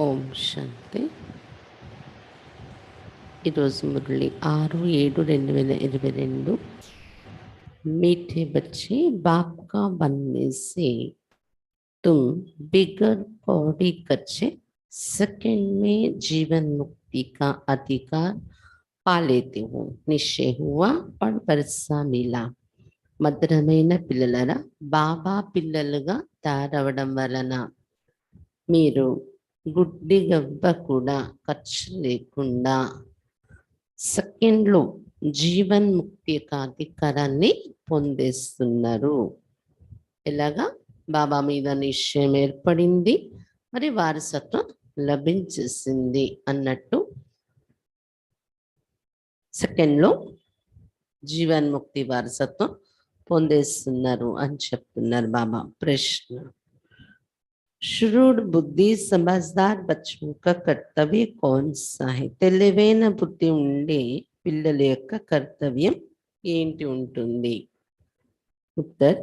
ఓం శాంతి. ఈరోజు మురళి 6/7/2022. मीठे बच्चे बाप का बनने से तुम बिगर पौड़ी कच्चे सेकंड में जीवन मुक्ति का अधिकार पा लेते हो. निश्चय हुआ और वर्षा मिला. మధురమైన పిల్లలరా, బాబా పిల్లలుగా తయారవడం వలన మీరు గుడ్డి గవ్వ కూడా ఖర్చు లేకుండా సెకండ్లో జీవన్ ముక్తి యొక్క అధికారాన్ని పొందేస్తున్నారు. ఎలాగా? బాబా మీద నిశ్చయం ఏర్పడింది, మరి వారసత్వం లభించేసింది అన్నట్టు సెకండ్లో జీవన్ ముక్తి వారసత్వం పొందేస్తున్నారు అని చెప్తున్నారు బాబా. ప్రశ్న: श्रूड बुद्धि समझदार बच्चों का कर्तव्य कौन सा है? తెలివైన బుద్ధి ఉండే పిల్లల యొక్క కర్తవ్యం ఏంటి ఉంటుంది? उत्तर: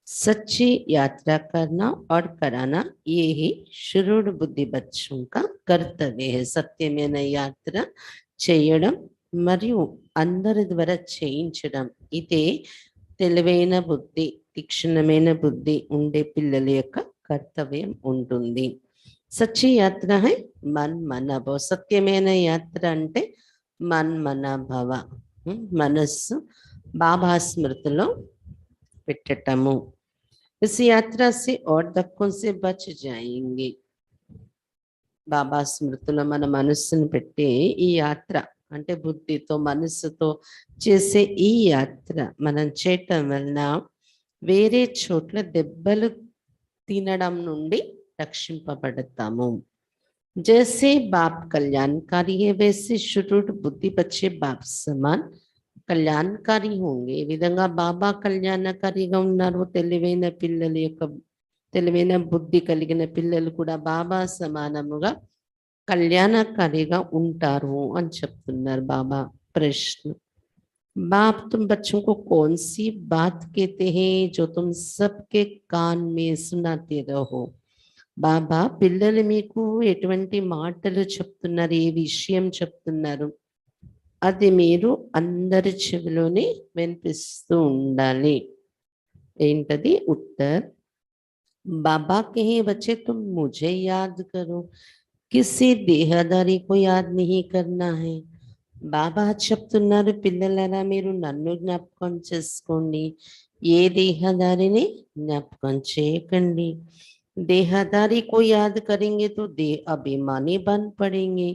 सच्ची यात्रा करना और कराना, ये ही श्रूड बुद्धि बच्चों का कर्तव्य है. సత్యమైన యాత్ర చేయడం మరియు అందరి ద్వారా చేయించడం, ఇదే తెలివైన బుద్ధి, తీక్షణమైన బుద్ధి ఉండే పిల్లల యొక్క కర్తవ్యం ఉంటుంది. సచ్చి యాత్ర హై మన్ మన భవ. సత్యమైన యాత్ర అంటే మన్ మన భవ, మనస్సు బాబా స్మృతిలో పెట్టటము. इस यात्रा से और धक्कों से बच जाएंगे. బాబా స్మృతిలో మన మనస్సును పెట్టి ఈ యాత్ర అంటే బుద్ధితో మనస్సుతో చేసే ఈ యాత్ర మనం చేయటం వలన వేరే చోట్ల దెబ్బలు తినడం నుండి రక్షింపబడతాము. जैसे बाप कल्याणकारी है वैसे शुरूड बुद्धि बच्चे बाप समान కళ్యాణకారి होंगे. ఈ విధంగా బాబా కళ్యాణకారిగా ఉన్నారు. తెలివైన పిల్లల యొక్క తెలివైన బుద్ధి కలిగిన పిల్లలు కూడా బాబా సమానముగా కళ్యాణకారిగా ఉంటారు అని చెప్తున్నారు బాబా. ప్రశ్న: बाप तुम बच्चों को कौन सी बात कहते हैं जो तुम सबके कान में सुनाते रहो? బాబా పిల్లలు మీకు ఎటువంటి మాటలు చెప్తున్నారు, ఏ విషయం చెప్తున్నారు, అది మీరు అందరి చెవిలోనే వినిపిస్తూ ఉండాలి. ఏంటది? ఉత్తర్: बाबा कहे बच्चे तुम मुझे याद करो, किसी देहदारी को याद नहीं करना है. బాబా చెప్తున్నారు, పిల్లలరా మీరు నన్ను జ్ఞాపకం చేసుకోండి, ఏ దేహదారిని జ్ఞాపకం చేయకండి. దేహదారి को याद करेंगे तो देह अभिमानी बन पड़ेंगे.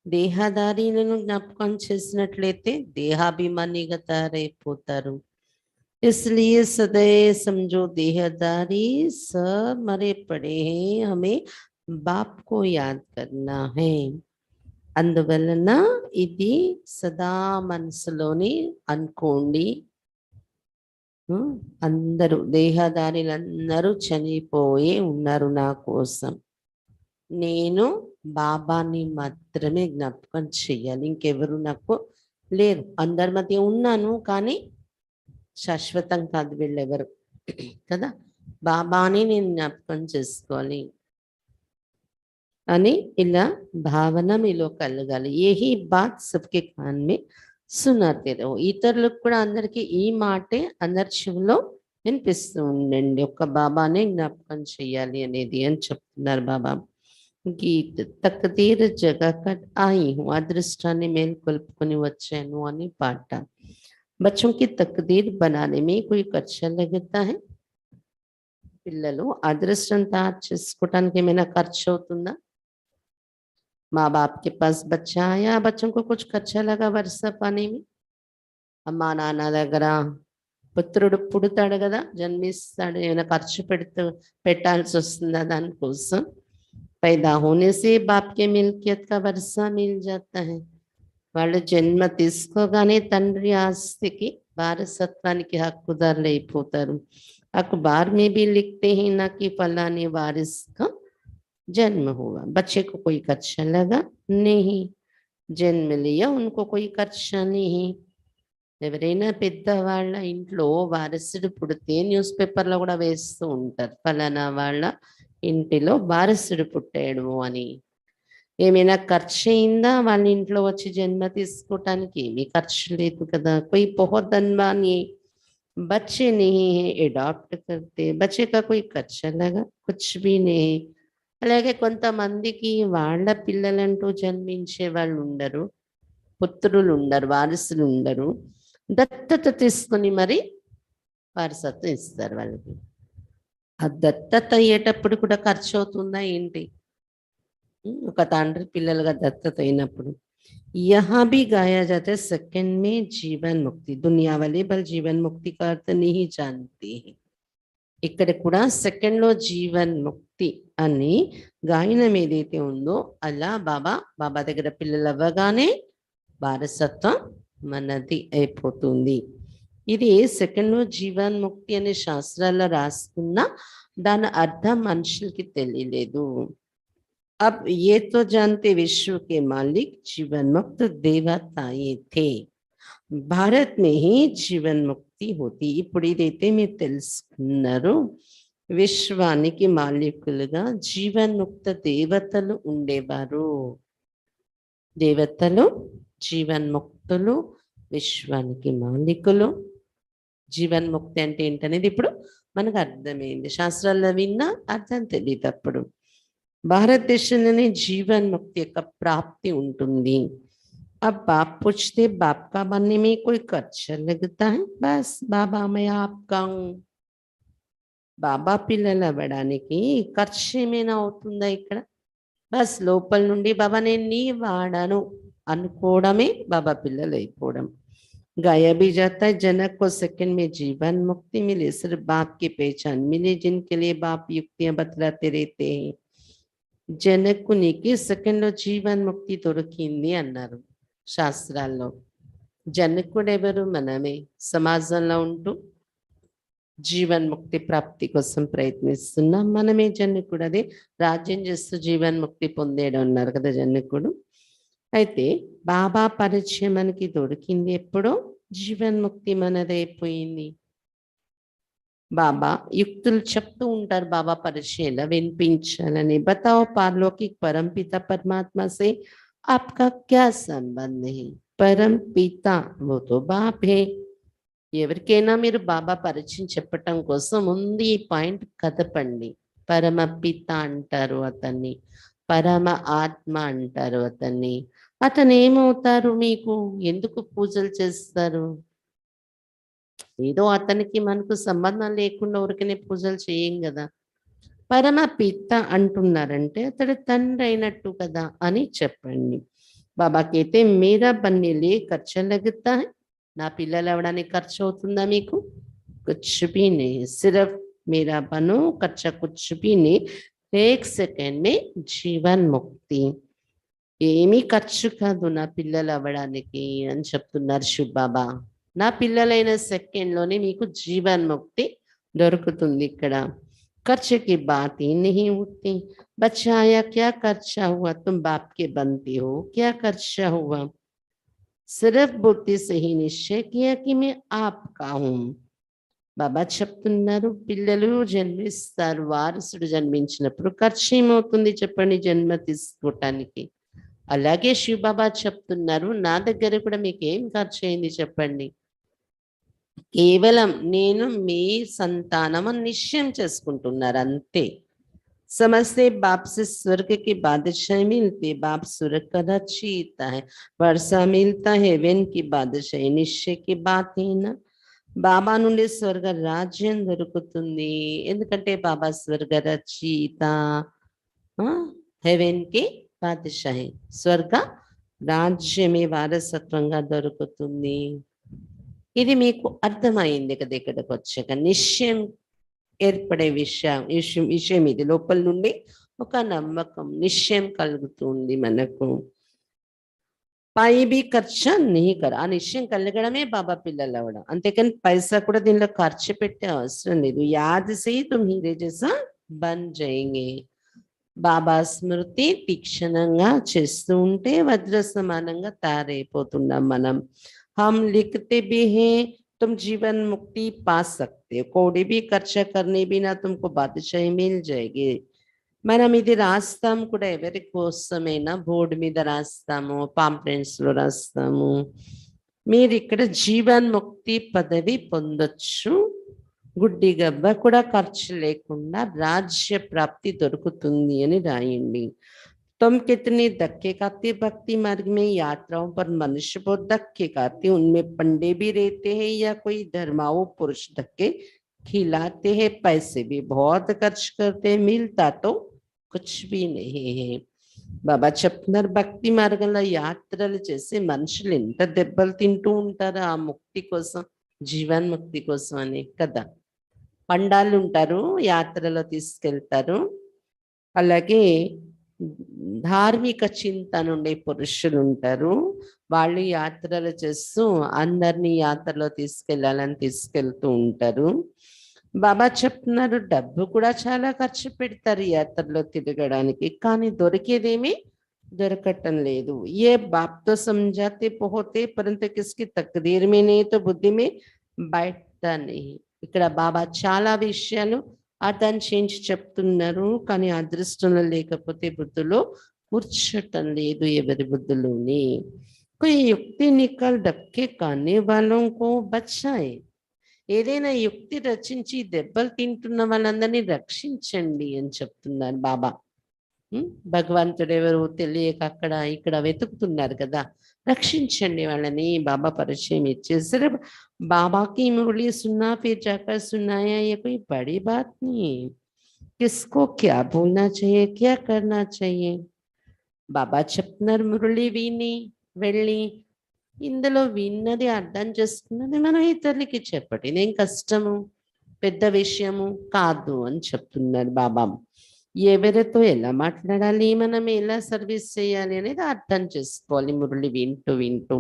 దేహదారిలను జ్ఞాపకం చేసినట్లయితే దేహాభిమానిగా తయారైపోతారు. इसलिए सदैव समझो देहदारी सब मरे पड़े हैं, हमें बाप को याद करना है. అందువలన ఇది సదా మనసులోని అనుకోండి. అందరూ దేహదారులందరూ చనిపోయి ఉన్నారు నా కోసం, నేను బాబాని మాత్రమే జ్ఞాపకం చెయ్యాలి, ఇంకెవరు నాకు లేరు. అందరి మధ్య ఉన్నాను కానీ శాశ్వతం కాదు వీళ్ళెవరు కదా. బాబాని నేను జ్ఞాపకం చేసుకోవాలి అని ఇలా భావన మీలో కలగాలి. ఏహీ బాత్ సబ్కే కాన్ మే సునాతే రహో. ఇతరులకు కూడా అందరికీ ఈ మాటే అందరి చెవిలో వినిపిస్తూ ఉండండి, ఒక్క బాబానే జ్ఞాపకం చెయ్యాలి అనేది అని చెప్తున్నారు బాబా. గీత్: తక్దీర్ జగకట్ ఆయి హూ, అదృష్టాన్ని మేల్కొల్పుకొని వచ్చాను అని పాట. बच्चों की तकदीर बनाने में कोई खर्चा लगता है? పిల్లలు అదృష్టం తయారు చేసుకోవటానికి ఏమైనా ఖర్చు అవుతుందా? माँ बाप के पास बच्चा आया, बच्चों को कुछ खर्चा लगा वर्षा पाने में? అమ్మా నాన్న దగ్గర పుత్రుడు పుడతాడు కదా, జన్మిస్తాడు, ఏమైనా ఖర్చు పెట్టాల్సి వస్తుందా దానికోసం? पैदा होने से बाप के मिल्कियत का वर्षा मिल जाता है. వాళ్ళు జన్మ తీసుకోగానే తండ్రి ఆస్తికి వారసత్వానికి హక్కుదారులు అయిపోతారు. अखबार में भी लिखते हैं ना कि फलाने वारिस का जन्म हुआ. बच्चे को कोई खर्चा लगा नहीं, जन्म लिया उनको कोई खर्चा नहीं. ఎవరైనా పెద్దవాళ్ళ ఇంట్లో వారసుడు పుడితే న్యూస్ పేపర్లో కూడా వేస్తూ ఉంటారు, ఫలానా వాళ్ళ ఇంటిలో వారసుడు పుట్టాడు అని. ఏమైనా ఖర్చు అయిందా వాళ్ళ ఇంట్లో వచ్చి జన్మ తీసుకోవటానికి? ఏమీ ఖర్చు లేదు కదా. कोई बहुत धनवान ये बच्चे नहीं है अडॉप्ट करते, बच्चे का कोई खर्चा लगा कुछ भी नहीं. అలాగే కొంతమందికి వాళ్ళ పిల్లలంటూ జన్మించే వాళ్ళు ఉండరు, పుత్రులు ఉండరు, వారసులు ఉండరు. దత్తత తీసుకుని మరి వారసత్వం ఇస్తారు వాళ్ళకి. ఆ దత్తత అయ్యేటప్పుడు కూడా ఖర్చు అవుతుందా ఏంటి? ఒక తండ్రి పిల్లలుగా దత్తత అయినప్పుడు यहाँ भी गाया जाता है सेकंड में जीवन मुक्ति. दुनिया वाले बल जीवन मुक्ति का अर्थ नहीं जानते हैं. ఇక్కడ కూడా సెకండ్ లో జీవన్ ముక్తి అని గాయనం ఏదైతే ఉందో అలా బాబా దగ్గర పిల్లలు అవ్వగానే వారసత్వం మనది అయిపోతుంది. ఇది సెకండ్ లో జీవన్ ముక్తి అనే శాస్త్రాల్లో రాసుకున్న దాని అర్థం మనుషులకి తెలియలేదు. अब ये तो जानते विश्व के मालिक जीवन मुक्त देवताए थे. భారత్ మే హీ జీవన్ ముక్తి హోతి. ఇప్పుడు ఇదైతే మీరు తెలుసుకున్నారు, విశ్వానికి మాలికులుగా జీవన్ముక్త దేవతలు ఉండేవారు. దేవతలు జీవన్ముక్తులు, విశ్వానికి మాలికులు. జీవన్ముక్తి అంటే ఏంటనేది ఇప్పుడు మనకు అర్థమైంది. శాస్త్రాల్లో విన్నా అర్థం తెలియదు. అప్పుడు భారతదేశంలోనే జీవన్ముక్తి యొక్క ప్రాప్తి ఉంటుంది. अब बाप पूछते बाप का बनने में कोई खर्चा लगता है? बस बाबा मैं आपका हूँ. బాబా పిల్లలు అవ్వడానికి ఖర్చు ఏమైనా అవుతుందా ఇక్కడ? బస్ లోపల నుండి బాబా నేను నీ వాడను అనుకోవడమే బాబా పిల్లలు అయిపోవడం. गाया भी जाता है जनक को सेकंड में जीवन मुक्ति मिले, सिर्फ बाप की पहचान मिले जिनके लिए बाप युक्तियां बतलाते रहते हैं. జనకునికి సెకండ్ లో జీవన్ ముక్తి దొరికింది అన్నారు శాస్త్రాల్లో. జనకుడు ఎవరు? మనమే. సమాజంలో ఉంటూ జీవన్ముక్తి ప్రాప్తి కోసం ప్రయత్నిస్తున్నాం మనమే జనకుడు. అదే రాజ్యం చేస్తూ జీవన్ముక్తి పొందేడు అన్నారు కదా జనకుడు. అయితే బాబా పరిచయం మనకి దొరికింది ఎప్పుడో, జీవన్ముక్తి మనదైపోయింది. బాబా యుక్తులు చెప్తూ ఉంటారు బాబా పరిచయంలో వినిపించాలని. బతాओ पारलौकिक परमपिता परमात्मा से आपका क्या संबंध है? परम पिता वो तो बाप है. ఎవరికైనా మీరు బాబా పరిచయం చెప్పటం కోసం ముందు ఈ పాయింట్ కదపండి. పరమ పిత అంటారు అతన్ని, పరమ ఆత్మ అంటారు అతన్ని. అతను ఏమవుతారు మీకు? ఎందుకు పూజలు చేస్తారు? ఏదో అతనికి మనకు సంబంధం లేకుండా ఊరికనే పూజలు చేయం కదా. పరమ పిత అంటున్నారంటే అతడు తండ్రి అయినట్టు కదా అని చెప్పండి. బాబాకి అయితే మీరా బన్నీలే ఖర్చు లగుతా హై. నా పిల్లలు అవడానికి ఖర్చు అవుతుందా మీకు? కుచ్ భీ నహీ, సిర్ఫ్ మీరా బనో ఖర్చా కుచ్ భీ నహీ, ఏక్ సెకండ్ మే జీవన్ ముక్తి. ఏమీ ఖర్చు కాదు నా పిల్లలు అవ్వడానికి అని చెప్తున్నారు శివ్ బాబా. నా పిల్లలైన సెకండ్లోనే మీకు జీవన్ ముక్తి దొరుకుతుంది. ఇక్కడ ఖర్చు की बात ही नहीं उठती. बच्चा आया क्या खर्चा हुआ? तुम बाप के बनते हो, क्या खर्चा हुआ? सिर्फ बुद्धि से ही निश्चय किया कि मैं आपका हूँ. బాబా చెప్తున్నారు పిల్లలు జన్మిస్తారు, వారసుడు జన్మించినప్పుడు ఖర్చు ఏమవుతుంది చెప్పండి జన్మ తీసుకోవటానికి. అలాగే శివ బాబా చెప్తున్నారు నా దగ్గర కూడా మీకు ఏం ఖర్చు అయింది చెప్పండి? కేవలం నేను మీ సంతానం అని నిశ్చయం చేసుకుంటున్నారు అంతే. समझते बाप से स्वर्ग की बादशाही मिलती, बाप स्वर्ग का रचयिता है, वर्षा मिलता है हेवन की बादशाही, निश्चय की बात है ना. బాబా నుండి స్వర్గ రాజ్యం దొరుకుతుంది ఎందుకంటే బాబా స్వర్గ రచయిత, హెవెన్ కి బాదషాహి, స్వర్గ రాజ్యమే వారసత్వంగా దొరుకుతుంది. ఇది మీకు అర్థమైంది కదా ఇక్కడికి వచ్చాక. నిశ్చయం ఏర్పడే విషయం ఇది. లోపల నుండి ఒక నమ్మకం, నిశ్చయం కలుగుతుంది మనకు. పై బి ఖర్చు नहीं कर. ఆ నిశ్చయం కలగడమే బాబా పిల్లలు అవ్వడం. అంతేకాని పైసా కూడా దీనిలో ఖర్చు పెట్టే అవసరం లేదు. యాద్ సే తుమ్ హీరే జైసా బన్ జాయేంగే. బాబా స్మృతి తీక్షణంగా చేస్తూ ఉంటే వజ్ర సమానంగా తయారైపోతున్నాం మనం. हम लिखते भी हैं तुम जीवन मुक्ति पा सकते हो, कोई भी खर्चा करने बिना तुमको बादशाही मिल जाएगी. మనం ఇది రాస్తాం కూడా ఎవరి కోసమైనా, బోర్డు మీద రాస్తాము, పాంప్లెంట్స్ లో రాస్తాము. మీరు ఇక్కడ జీవన్ముక్తి పదవి పొందొచ్చు, గుడ్డి గబ్బ కూడా ఖర్చు లేకుండా రాజ్య ప్రాప్తి దొరుకుతుంది అని రాయండి. तुम कितनी धक्के खाते भक्ति मार्ग में यात्राओं पर मनुष्य बहुत धक्के खाते, उनमें पंडे भी रहते हैं या कोई धर्माओ पुरुष धक्के खिलाते हैं, पैसे भी बहुत खर्च करते हैं, मिलता तो कुछ भी नहीं है. బాబా చెప్తున్నారు భక్తి మార్గంలో యాత్రలు చేసి మనుషులు ఎంత దెబ్బలు తింటూ ఉంటారు ఆ ముక్తి కోసం, జీవన్ముక్తి కోసం అని కదా. పండాలు ఉంటారు, యాత్రలో తీసుకెళ్తారు. అలాగే ధార్మిక చింతన ఉండే పురుషులు ఉంటారు, వాళ్ళు యాత్రలు చేస్తూ అందరినీ యాత్రలో తీసుకెళ్లాలని తీసుకెళ్తూ ఉంటారు. బాబా చెప్తున్నారు డబ్బు కూడా చాలా ఖర్చు పెడతారు యాత్రలో తిరగడానికి, కానీ దొరికేదేమీ దొరకటం లేదు. ఏ బాప్తో సమझाते పోతే పరంతు కిస్కి తక్దీర్ మే నే తో బుద్ధి మే బైఠతా నహీ. ఇక్కడ బాబా చాలా విషయాలు అర్థం చేయించి చెప్తున్నారు, కానీ అదృష్టంలో లేకపోతే బుద్ధులో కూర్చోటం లేదు ఎవరి బుద్ధులోని. कोई युक्ति निकल धक्के खाने वालों को बचाए. ఏదైనా యుక్తి రచించి దెబ్బలు తింటున్న వాళ్ళందరినీ రక్షించండి అని చెప్తున్నారు బాబా. భగవంతుడు ఎవరు తెలియక అక్కడ ఇక్కడ వెతుకుతున్నారు కదా, రక్షించండి వాళ్ళని. బాబా పరిచయం ఇచ్చేసరి बाबा की मुरली सुनना फिर जाकर सुनाया ये कोई बड़ी बात नहीं. किसको क्या बोलना चाहिए, क्या करना चाहिए. బాబా చెప్తున్నారు మురళి విని వెళ్ళి ఇందులో విన్నది అర్థం చేసుకున్నది మనం ఇతరులకి చెప్పండి, ఇదేం కష్టము పెద్ద విషయము కాదు అని చెప్తున్నారు బాబా. ఎవరితో ఎలా మాట్లాడాలి, మనం ఎలా సర్వీస్ చేయాలి అనేది అర్థం చేసుకోవాలి మురళి వింటూ వింటూ.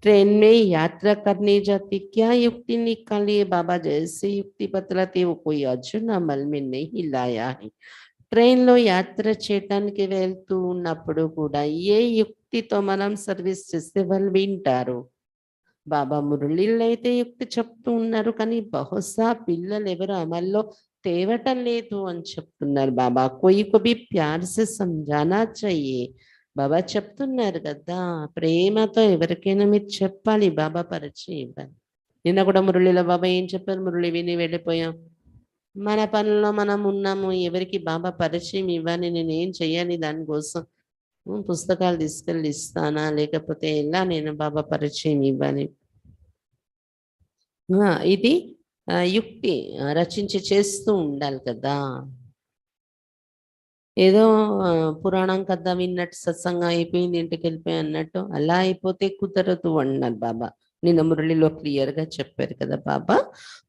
ट्रेन में यात्रा करने जाती क्या युक्ति निकाली, बाबा जैसे युक्ति बतलाते वो कोई अर्जुन अमल में नहीं लाया है. ట్రైన్లో యాత్ర చేయటానికి వెళ్తూ ఉన్నప్పుడు కూడా ఏ యుక్తితో మనం సర్వీస్ చేస్తే వాళ్ళు వింటారు. బాబా మురళీలో అయితే యుక్తి చెప్తూ ఉన్నారు, కానీ బహుశా పిల్లలు ఎవరు అమల్లో తేవటం లేదు అని చెప్తున్నారు బాబా. कोई को भी प्यार से समझाना चाहिए. బాబా చెప్తున్నారు కదా, ప్రేమతో ఎవరికైనా మీరు చెప్పాలి, బాబా పరిచయం ఇవ్వాలి. నిన్న కూడా మురళిలో బాబా ఏం చెప్పారు, మురళి విని వెళ్ళిపోయాం, మన పనుల్లో మనం ఉన్నాము, ఎవరికి బాబా పరిచయం ఇవ్వాలి, నేను ఏం చెయ్యాలి దానికోసం, పుస్తకాలు తీసుకెళ్ళి ఇస్తానా లేకపోతే ఎలా నేను బాబా పరిచయం ఇవ్వాలి. ఇది యుక్తి రచించి చేస్తూ ఉండాలి కదా. ఏదో పురాణం కథ విన్నట్టు సత్సంగం అయిపోయింది ఇంటికి వెళ్ళిపోయి అన్నట్టు అలా అయిపోతే కుదరదు అన్నారు బాబా. నిన్న మురళిలో క్లియర్ గా చెప్పారు కదా బాబా.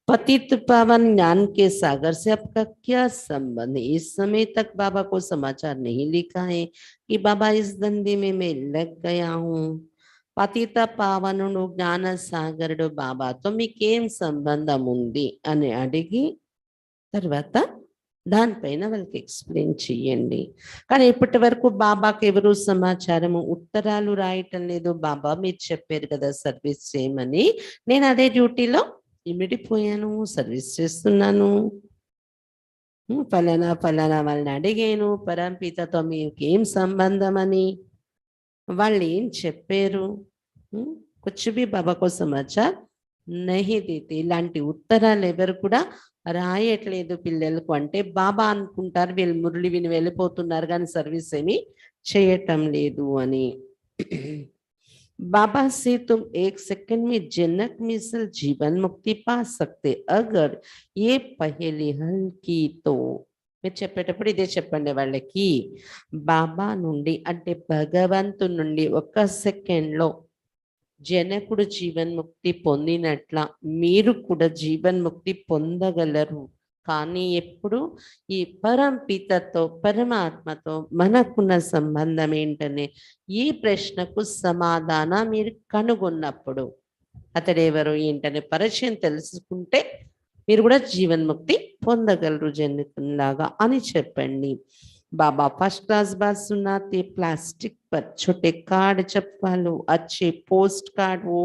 पतित पावन ज्ञान के सागर से आपका क्या संबंध. इस समय तक बाबा को समाचार नहीं लिखा है कि बाबा इस धंधे में मैं लग गया हूँ. పతిత పావనుడు జ్ఞాన సాగరుడు బాబాతో మీకేం సంబంధం ఉంది అని అడిగి తర్వాత దానిపైన వాళ్ళకి ఎక్స్ప్లెయిన్ చెయ్యండి. కానీ ఇప్పటి వరకు బాబాకి ఎవరు సమాచారము ఉత్తరాలు రాయటం లేదు. బాబా మీరు చెప్పారు కదా సర్వీస్ చేయమని, నేను అదే డ్యూటీలో ఇమిడిపోయాను, సర్వీస్ చేస్తున్నాను. ఫలానా ఫలానా వాళ్ళని అడిగాను పరంపితతో మీకు ఏం సంబంధం అని, వాళ్ళు ఏం చెప్పారు, కుछ भी బాబా కో సమాచార్ నహీ దేతే. ఇలాంటి ఉత్తరాలు ఎవరు కూడా రాయట్లేదు పిల్లలకు. అంటే బాబా అనుకుంటారు వీళ్ళు మురళి విని వెళ్ళిపోతున్నారు కానీ సర్వీస్ ఏమి చేయటం లేదు అని. बाबा से तुम एक सेकंड में जनक मिसल जीवन मुक्ति पा सकते अगर ये पहली हल की तो. మీరు చెప్పేటప్పుడు ఇదే చెప్పండి వాళ్ళకి. బాబా నుండి అంటే భగవంతు నుండి ఒక సెకండ్లో జనకుడు జీవన్ముక్తి పొందినట్ల మీరు కూడా జీవన్ముక్తి పొందగలరు. కానీ ఎప్పుడు ఈ పరంపితతో పరమాత్మతో మనకున్న సంబంధం ఏంటనే ఈ ప్రశ్నకు సమాధానం మీరు కనుగొన్నప్పుడు, అతడెవరు ఏంటనే పరిచయం తెలుసుకుంటే మీరు కూడా జీవన్ముక్తి పొందగలరు జనకునిలాగా అని చెప్పండి. బాబా ఫస్ట్ క్లాస్ బాత్ సునాతే, ప్లాస్టిక్ पर छोटे कार्ड छपवा लो, अच्छे पोस्ट कार्ड वो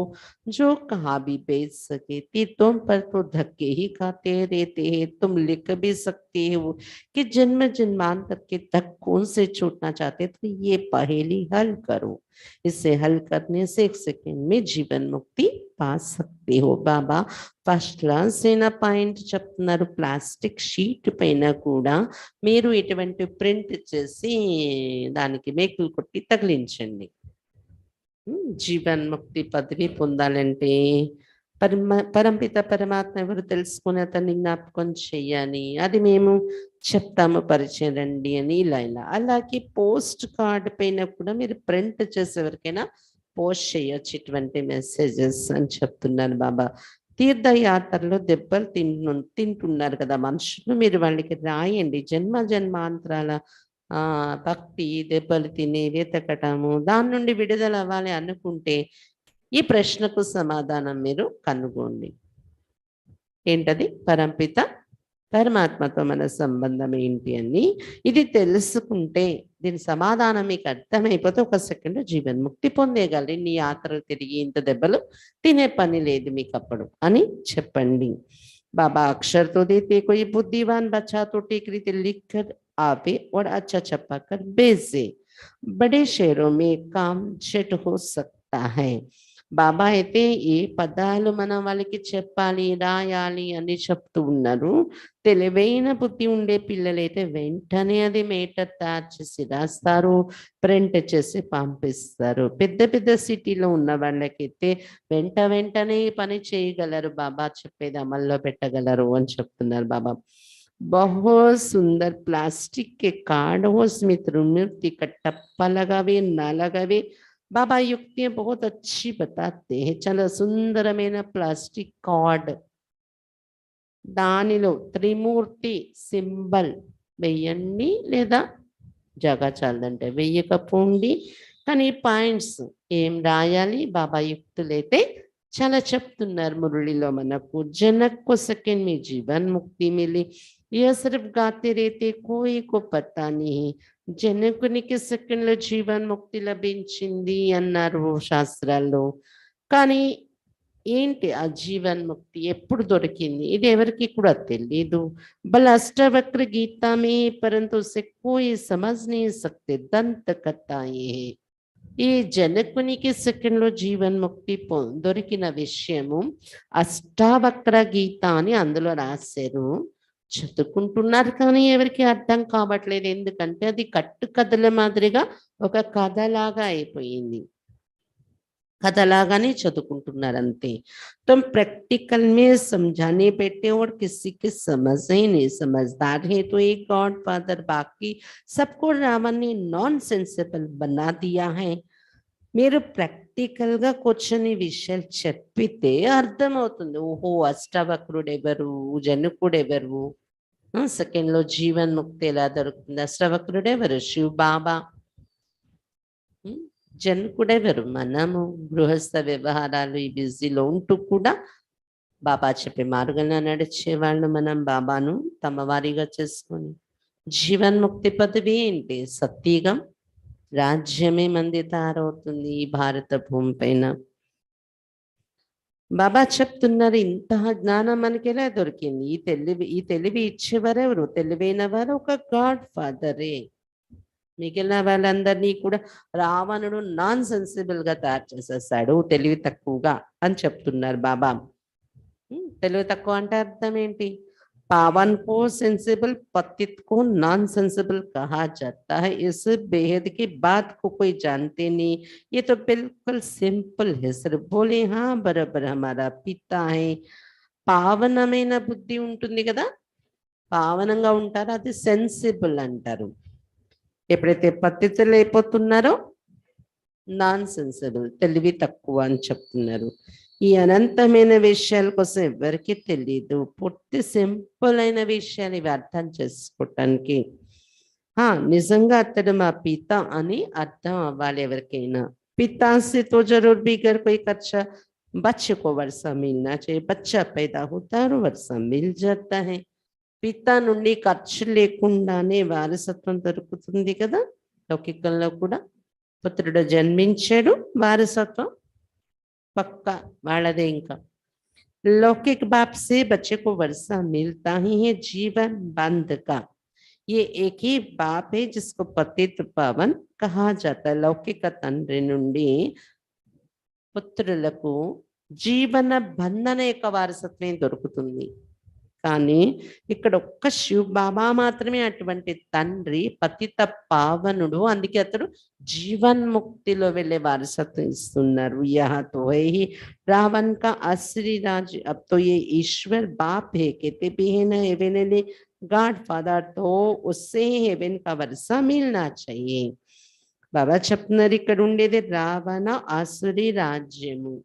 जो कहाँ भी भेज सके। तीर्थों पर तो धक्के ही खाते रहते हैं। तुम लिख भी सकते हो कि जन्म जन्मांतर के धक्कों से छूटना चाहते तो ये पहेली हल करो। इसे हल करने से 1 सेकंड में जीवन मुक्ति पा सकते हो। బాబా ఫస్ట్ క్లాస్ అయిన పాయింట్ చెప్తున్నారు. ప్లాస్టిక్ షీట్ పైన కూడా మీరు ఇటువంటి ప్రింట్ చేసి దానికి మేకులు కొట్టి తగిలించండి. జీవన్ ముక్తి పదవి పొందాలంటే పరంపిత పరమాత్మ ఎవరు తెలుసుకుని అతన్ని జ్ఞాపకం చెయ్యాలి. అది మేము చెప్తాము, పరిచయం రండి అని ఇలా ఇలా. అలాగే పోస్ట్ కార్డ్ పైన కూడా మీరు ప్రింట్ చేసే ఎవరికైనా పోస్ట్ చేయొచ్చు ఇటువంటి మెసేజెస్ అని చెప్తున్నారు బాబా. తీర్థయాత్రలో దెబ్బలు తింటున్నారు కదా మనుషులు, మీరు వాళ్ళకి రాయండి. జన్మ జన్మాంతరాల భక్తి దెబ్బలు తిని వెతకటము, దాని నుండి విడుదల అవ్వాలి అనుకుంటే ఈ ప్రశ్నకు సమాధానం మీరు కనుగొండి. ఏంటది? పరంపిత పరమాత్మతో మన సంబంధం ఏంటి అని ఇది తెలుసుకుంటే, దీని సమాధానం మీకు అర్థమైపోతే 1 సెకండ్ జీవన్ముక్తి పొందేయగలరు. ఇన్ని యాత్రలు తిరిగి ఇంత దెబ్బలు తినే పని లేదు మీకు అప్పుడు అని చెప్పండి. बाबा अक्षर तो देते, कोई बुद्धिमान बच्चा तो टीकरी लिख कर आवे और अच्छा छपा कर भेजे। बड़े शहरों में काम झट हो सकता है. బాబా అయితే ఏ పదాలు మనం వాళ్ళకి చెప్పాలి, రాయాలి అని చెప్తూ ఉన్నారు. తెలివైన బుద్ధి ఉండే పిల్లలైతే వెంటనే అది మేటర్ తయారు చేసి రాస్తారు, ప్రింట్ చేసి పంపిస్తారు. పెద్ద పెద్ద సిటీలో ఉన్న వాళ్ళకైతే వెంటనే పని చేయగలరు, బాబా చెప్పేది అమల్లో పెట్టగలరు అని చెప్తున్నారు బాబా. बहुत सुंदर प्लास्टिक के कार्ड हो उसमें त्रिमूर्ति का टप्पा लगावे ना लगावे, बाबा युक्तियां बहुत अच्छी बताते हैं. చాలా సుందరమైన ప్లాస్టిక్ కార్డ్, దానిలో త్రిమూర్తి సింబల్ వెయ్యండి, లేదా జగ చాలదంటే వెయ్యకపోండి. కానీ పాయింట్స్ ఏం రాయాలి బాబా యుక్తులైతే చాలా చెప్తున్నారు మురళిలో మనకు. जनक को सेकंड में जीवन मुक्ति मिली, यह सिर्फ गाते रहते कोई को पता नहीं. జనకునికి సెకండ్లో జీవన్ ముక్తి లభించింది అన్నారు శాస్త్రాల్లో. కానీ ఏంటి ఆ జీవన్ ముక్తి ఎప్పుడు దొరికింది ఇది ఎవరికి కూడా తెలియదు. బల్ అష్టవక్ర గీతా మే పరంతు ఉसे कोई समझ नहीं सकते, దంత కథాయే. ఈ జనకునికి సెకండ్లో జీవన్ ముక్తి దొరికిన విషయము అష్టావక్ర గీత అని అందులో రాశారు. చదువుకుంటున్నారు కానీ ఎవరికి అర్థం కావట్లేదు, ఎందుకంటే అది కట్టు కథల మాదిరిగా ఒక కథలాగా అయిపోయింది. కథలాగానే చదువుకుంటున్నారు అంతే. तुम प्रैक्टिकल में समझाने बैठे और किसी की समझ ही नहीं, समझदार है तो एक गॉड फादर, बाकी सबको रावण ने नॉन सेंसिबल बना दिया है. మీరు ప్రాక్టికల్ గా కూర్చొని విషయాలు చెప్పితే అర్థమవుతుంది. ఓహో అష్టవక్రుడు ఎవరు, జనకుడు ఎవరు, సెకండ్ లో జీవన్ ముక్తి ఎలా దొరుకుతుంది, అష్టవక్రుడు ఎవరు, శివ్ బాబా, జనకుడు ఎవరు మనము. గృహస్థ వ్యవహారాలు ఈ బిజీలో ఉంటూ కూడా బాబా చెప్పే మార్గంలో నడిచేవాళ్ళు మనం బాబాను తమ వారిగా చేసుకొని జీవన్ ముక్తి పదవి ఏంటి? సత్యుగం రాజ్యమే మంది తయారవుతుంది ఈ భారత భూమి పైన. బాబా చెప్తున్నారు ఇంత జ్ఞానం మనకి ఎలా దొరికింది? ఈ తెలివి ఇచ్చేవారెవరు? తెలివైన వారు ఒక గాడ్ ఫాదరే. మిగిలిన వాళ్ళందరినీ కూడా రావణుడు నాన్ సెన్సిబుల్ గా తయారు చేసేసాడు, తెలివి తక్కువగా అని చెప్తున్నారు బాబా. తెలివి తక్కువ అంటే అర్థం ఏంటి? पावन को सेंसिबल, पतित को नॉन सेंसिबल कहा जाता है. इस बेहद की बात को कोई जानते नहीं. ये तो बिल्कुल सिंपल है, सिर्फ बोले हाँ बराबर हमारा पिता है. పావనమైన బుద్ధి ఉంటుంది కదా, పావనంగా ఉంటారు, అది సెన్సిబుల్ అంటారు. ఎప్పుడైతే పతితులు అయిపోతున్నారో నాన్ సెన్సిబుల్, తెలివి తక్కువ అని చెప్తున్నారు. ఈ అనంతమైన విషయాల కోసం ఎవరికి తెలియదు. పూర్తి సింపుల్ అయిన విషయాలు ఇవి అర్థం చేసుకోవటానికి నిజంగా అతడు మా పిత అని అర్థం అవ్వాలి ఎవరికైనా. पिता से तो जरूर भी अगर कोई कच्चा बच्चे को वर्षा मिलना चाहिए. बच्चा पैदा होता है और वर्षा मिल जाता है. పిత నుండి ఖర్చు లేకుండానే వారసత్వం దొరుకుతుంది కదా లౌకికంలో కూడా. పుత్రుడు జన్మించాడు, వారసత్వం పక్కా వాళ్ళదే ఇంకా. लौकिक बाप से बच्चे को वर्षा मिलता ही है जीवन बंध का। ये एक ही बाप है जिसको पतित पावन कहा जाता है। लौकिक తండ్రి నుండి పుత్రులకు జీవన బంధన యొక్క వారసత్వం దొరుకుతుంది. కానీ ఇక్కడ ఒక్క శివ్ బాబా మాత్రమే అటువంటి తండ్రి, పతిత పావనుడు. అందుకే అతడు జీవన్ముక్తిలో వెళ్ళే వారసత్వం ఇస్తున్నారు. యహ తో హై హి रावण का असली राज्य, अब तो ये ईश्वर बाप है, कहते भी है ना हेवेनली गॉड फादर, तो उससे ही हेवन का वर्षा मिलना चाहिए. బాబా చెప్తున్నారు ఇక్కడ ఉండేది రావణ ఆసురి రాజ్యము.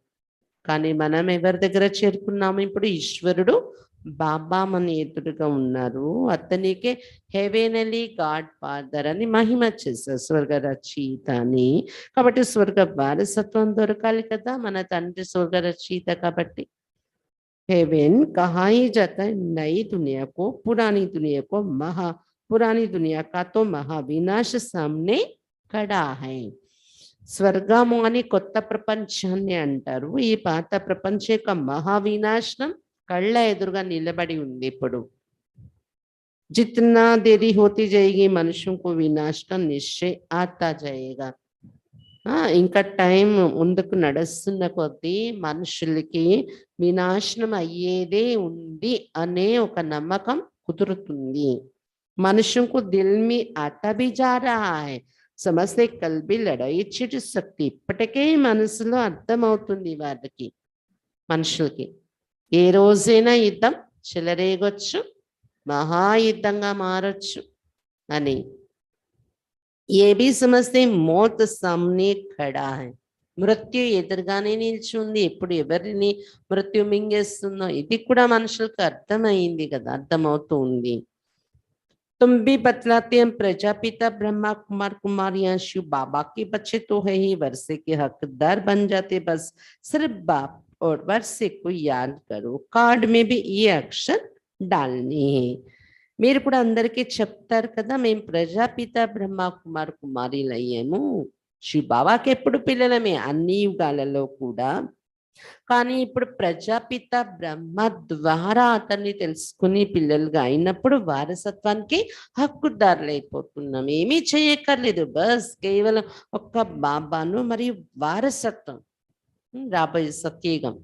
కానీ మనం ఎవరి దగ్గర చేరుకున్నాము? ఇప్పుడు ఈశ్వరుడు బాబా మన ఎదురుగా ఉన్నారు. అతనికి హెవెనలీ గాడ్ ఫాదర్ అని మహిమ చేశారు, స్వర్గ రచయిత అని. కాబట్టి స్వర్గ వారసత్వం దొరకాలి కదా, మన తండ్రి స్వర్గ రచయిత కాబట్టి. हेवन कहा ही जाता है नई दुनिया को, पुरानी दुनिया को, पुरानी दुनिया का तो महाविनाश सामने खड़ा है. స్వర్గము అని కొత్త ప్రపంచాన్ని అంటారు. ఈ పాత ప్రపంచ యొక్క మహావినాశనం కళ్ళ ఎదురుగా నిలబడి ఉంది. ఇప్పుడు जितना देरी होती जाएगी मनुष्यों को विनाश का निश्चय आता जाएगा. ఇంకా టైం ముందుకు నడుస్తున్న కొద్దీ మనుషులకి వినాశనం అయ్యేదే ఉంది అనే ఒక నమ్మకం కుదురుతుంది. మనుషుం को दिल में आता भी जा रहा है, సమస్య కల్బి లడాయి చిటు శక్తి ఇప్పటికే మనసులో అర్థమవుతుంది వాళ్ళకి, మనుషులకి. ఏ రోజైనా యుద్ధం చెలరేగొచ్చు, మహాయుద్ధంగా మారొచ్చు అని. ఏ भी समझते मौत सामने खड़ा है, మృత్యు ఎదురుగానే నిల్చుంది. ఎప్పుడు ఎవరిని మృత్యు మింగేస్తుందో ఇది కూడా మనుషులకు అర్థమైంది కదా, అర్థమవుతూ ఉంది. तुम भी बतलाते हैं प्रजापिता ब्रह्मा कुमार कुमारियां शिव बाबा के बच्चे तो है ही, वर्षे के हकदार बन जाते, बस सिर्फ बाप और वर्षे को याद करो. कार्ड में भी ये अक्षर डालनी है. మీరు కూడా అందరికీ చెప్తారు కదా, మేము ప్రజాపిత బ్రహ్మ కుమార్ కుమారిలు అయ్యాము, శివ బాబాకి ఎప్పుడు పిల్లలమే అన్ని యుగాలలో కూడా. కానీ ఇప్పుడు ప్రజాపిత బ్రహ్మ ద్వారా అతన్ని తెలుసుకుని పిల్లలుగా అయినప్పుడు వారసత్వానికి హక్కుదారులు అయిపోతున్నాం. ఏమీ చేయక్కర్లేదు, బస్ కేవలం ఒక్క బాబాను మరియు వారసత్వం, రాబోయే సత్యయుగం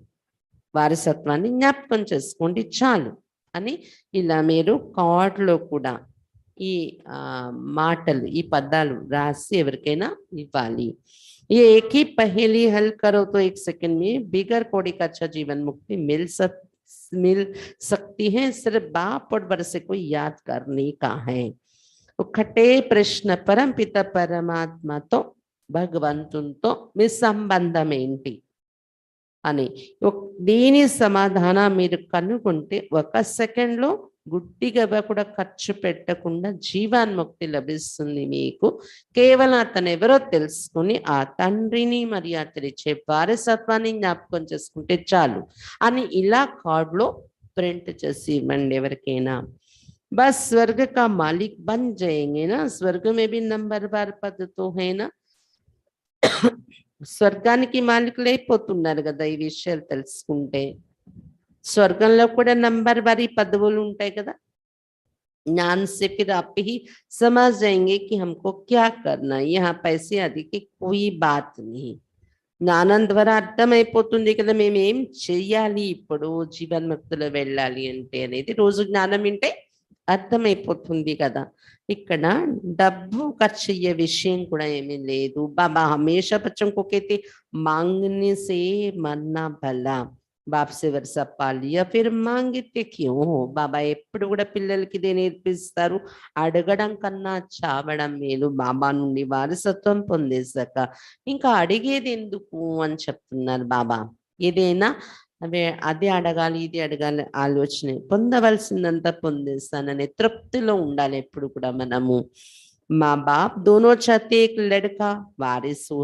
వారసత్వాన్ని జ్ఞాపకం చేసుకోండి చాలు అని ఇలా మీరు కార్డులో కూడా ఈ మాటలు, ఈ పదాలు రాసి ఎవరికైనా ఇవ్వాలి. ये एक ही पहेली हल करो तो 1 सेकंड में बिगर कोड़ी का अच्छा जीवन मुक्ति मिल सकती है. सिर्फ बाप और वर्षे को याद करने का है. खटे प्रश्न परम पिता परमात्मతో భగవంతునితో మీ సంబంధం ఏంటి అని దీని సమాధానం మీరు కనుగొంటే 1 సెకండ్లో గుడ్డిగా కూడా ఖర్చు పెట్టకుండా జీవాన్ముక్తి లభిస్తుంది మీకు. కేవలం అతను ఎవరో తెలుసుకుని ఆ తండ్రిని మరియు అతడిచ్చే వారసత్వాన్ని జ్ఞాపకం చేసుకుంటే చాలు అని ఇలా కార్డులో ప్రింట్ చేసి ఇవ్వండి ఎవరికైనా. బస్ స్వర్గ కా మాలిక్ బన్ జాయేంగే నా, స్వర్గ మే భీ నంబర్ బార్ పద్ తో హై నా. స్వర్గానికి మాలికులు అయిపోతున్నారు కదా ఈ విషయాలు తెలుసుకుంటే. స్వర్గంలో కూడా నంబర్ వారి పదవులు ఉంటాయి కదా. ज्ञान से फिर आप ही समझ जाएंगे कि हमको क्या करना है. यहाँ पैसे आदि की कोई बात नहीं. జ్ఞానం ద్వారా అర్థమైపోతుంది కదా మేమేం చెయ్యాలి ఇప్పుడు జీవన్ముక్తిలో వెళ్ళాలి అంటే అనేది. రోజు జ్ఞానం వింటే అర్థమైపోతుంది కదా. ఇక్కడ డబ్బు ఖర్చు అయ్యే విషయం కూడా ఏమీ లేదు. బాబా హమేషా బచ్చం కో कहते मांगने से मरना भला, బాప్ से वर्षा पा लिया फिर मांगते क्यों हो. బాబా ఎప్పుడు కూడా పిల్లలకి ఇదే నేర్పిస్తారు, అడగడం కన్నా చావడం మేలు. బాబా నుండి వారసత్వం పొందేశాక ఇంకా అడిగేది ఎందుకు అని చెప్తున్నారు బాబా. ఏదైనా అదే అడగాలి ఇది అడగాలి ఆలోచన, పొందవలసిందంతా పొందేస్తాననే తృప్తిలో ఉండాలి ఎప్పుడు కూడా మనము. మా బాప్ दोनों चाहते एक लड़का वारिस हो.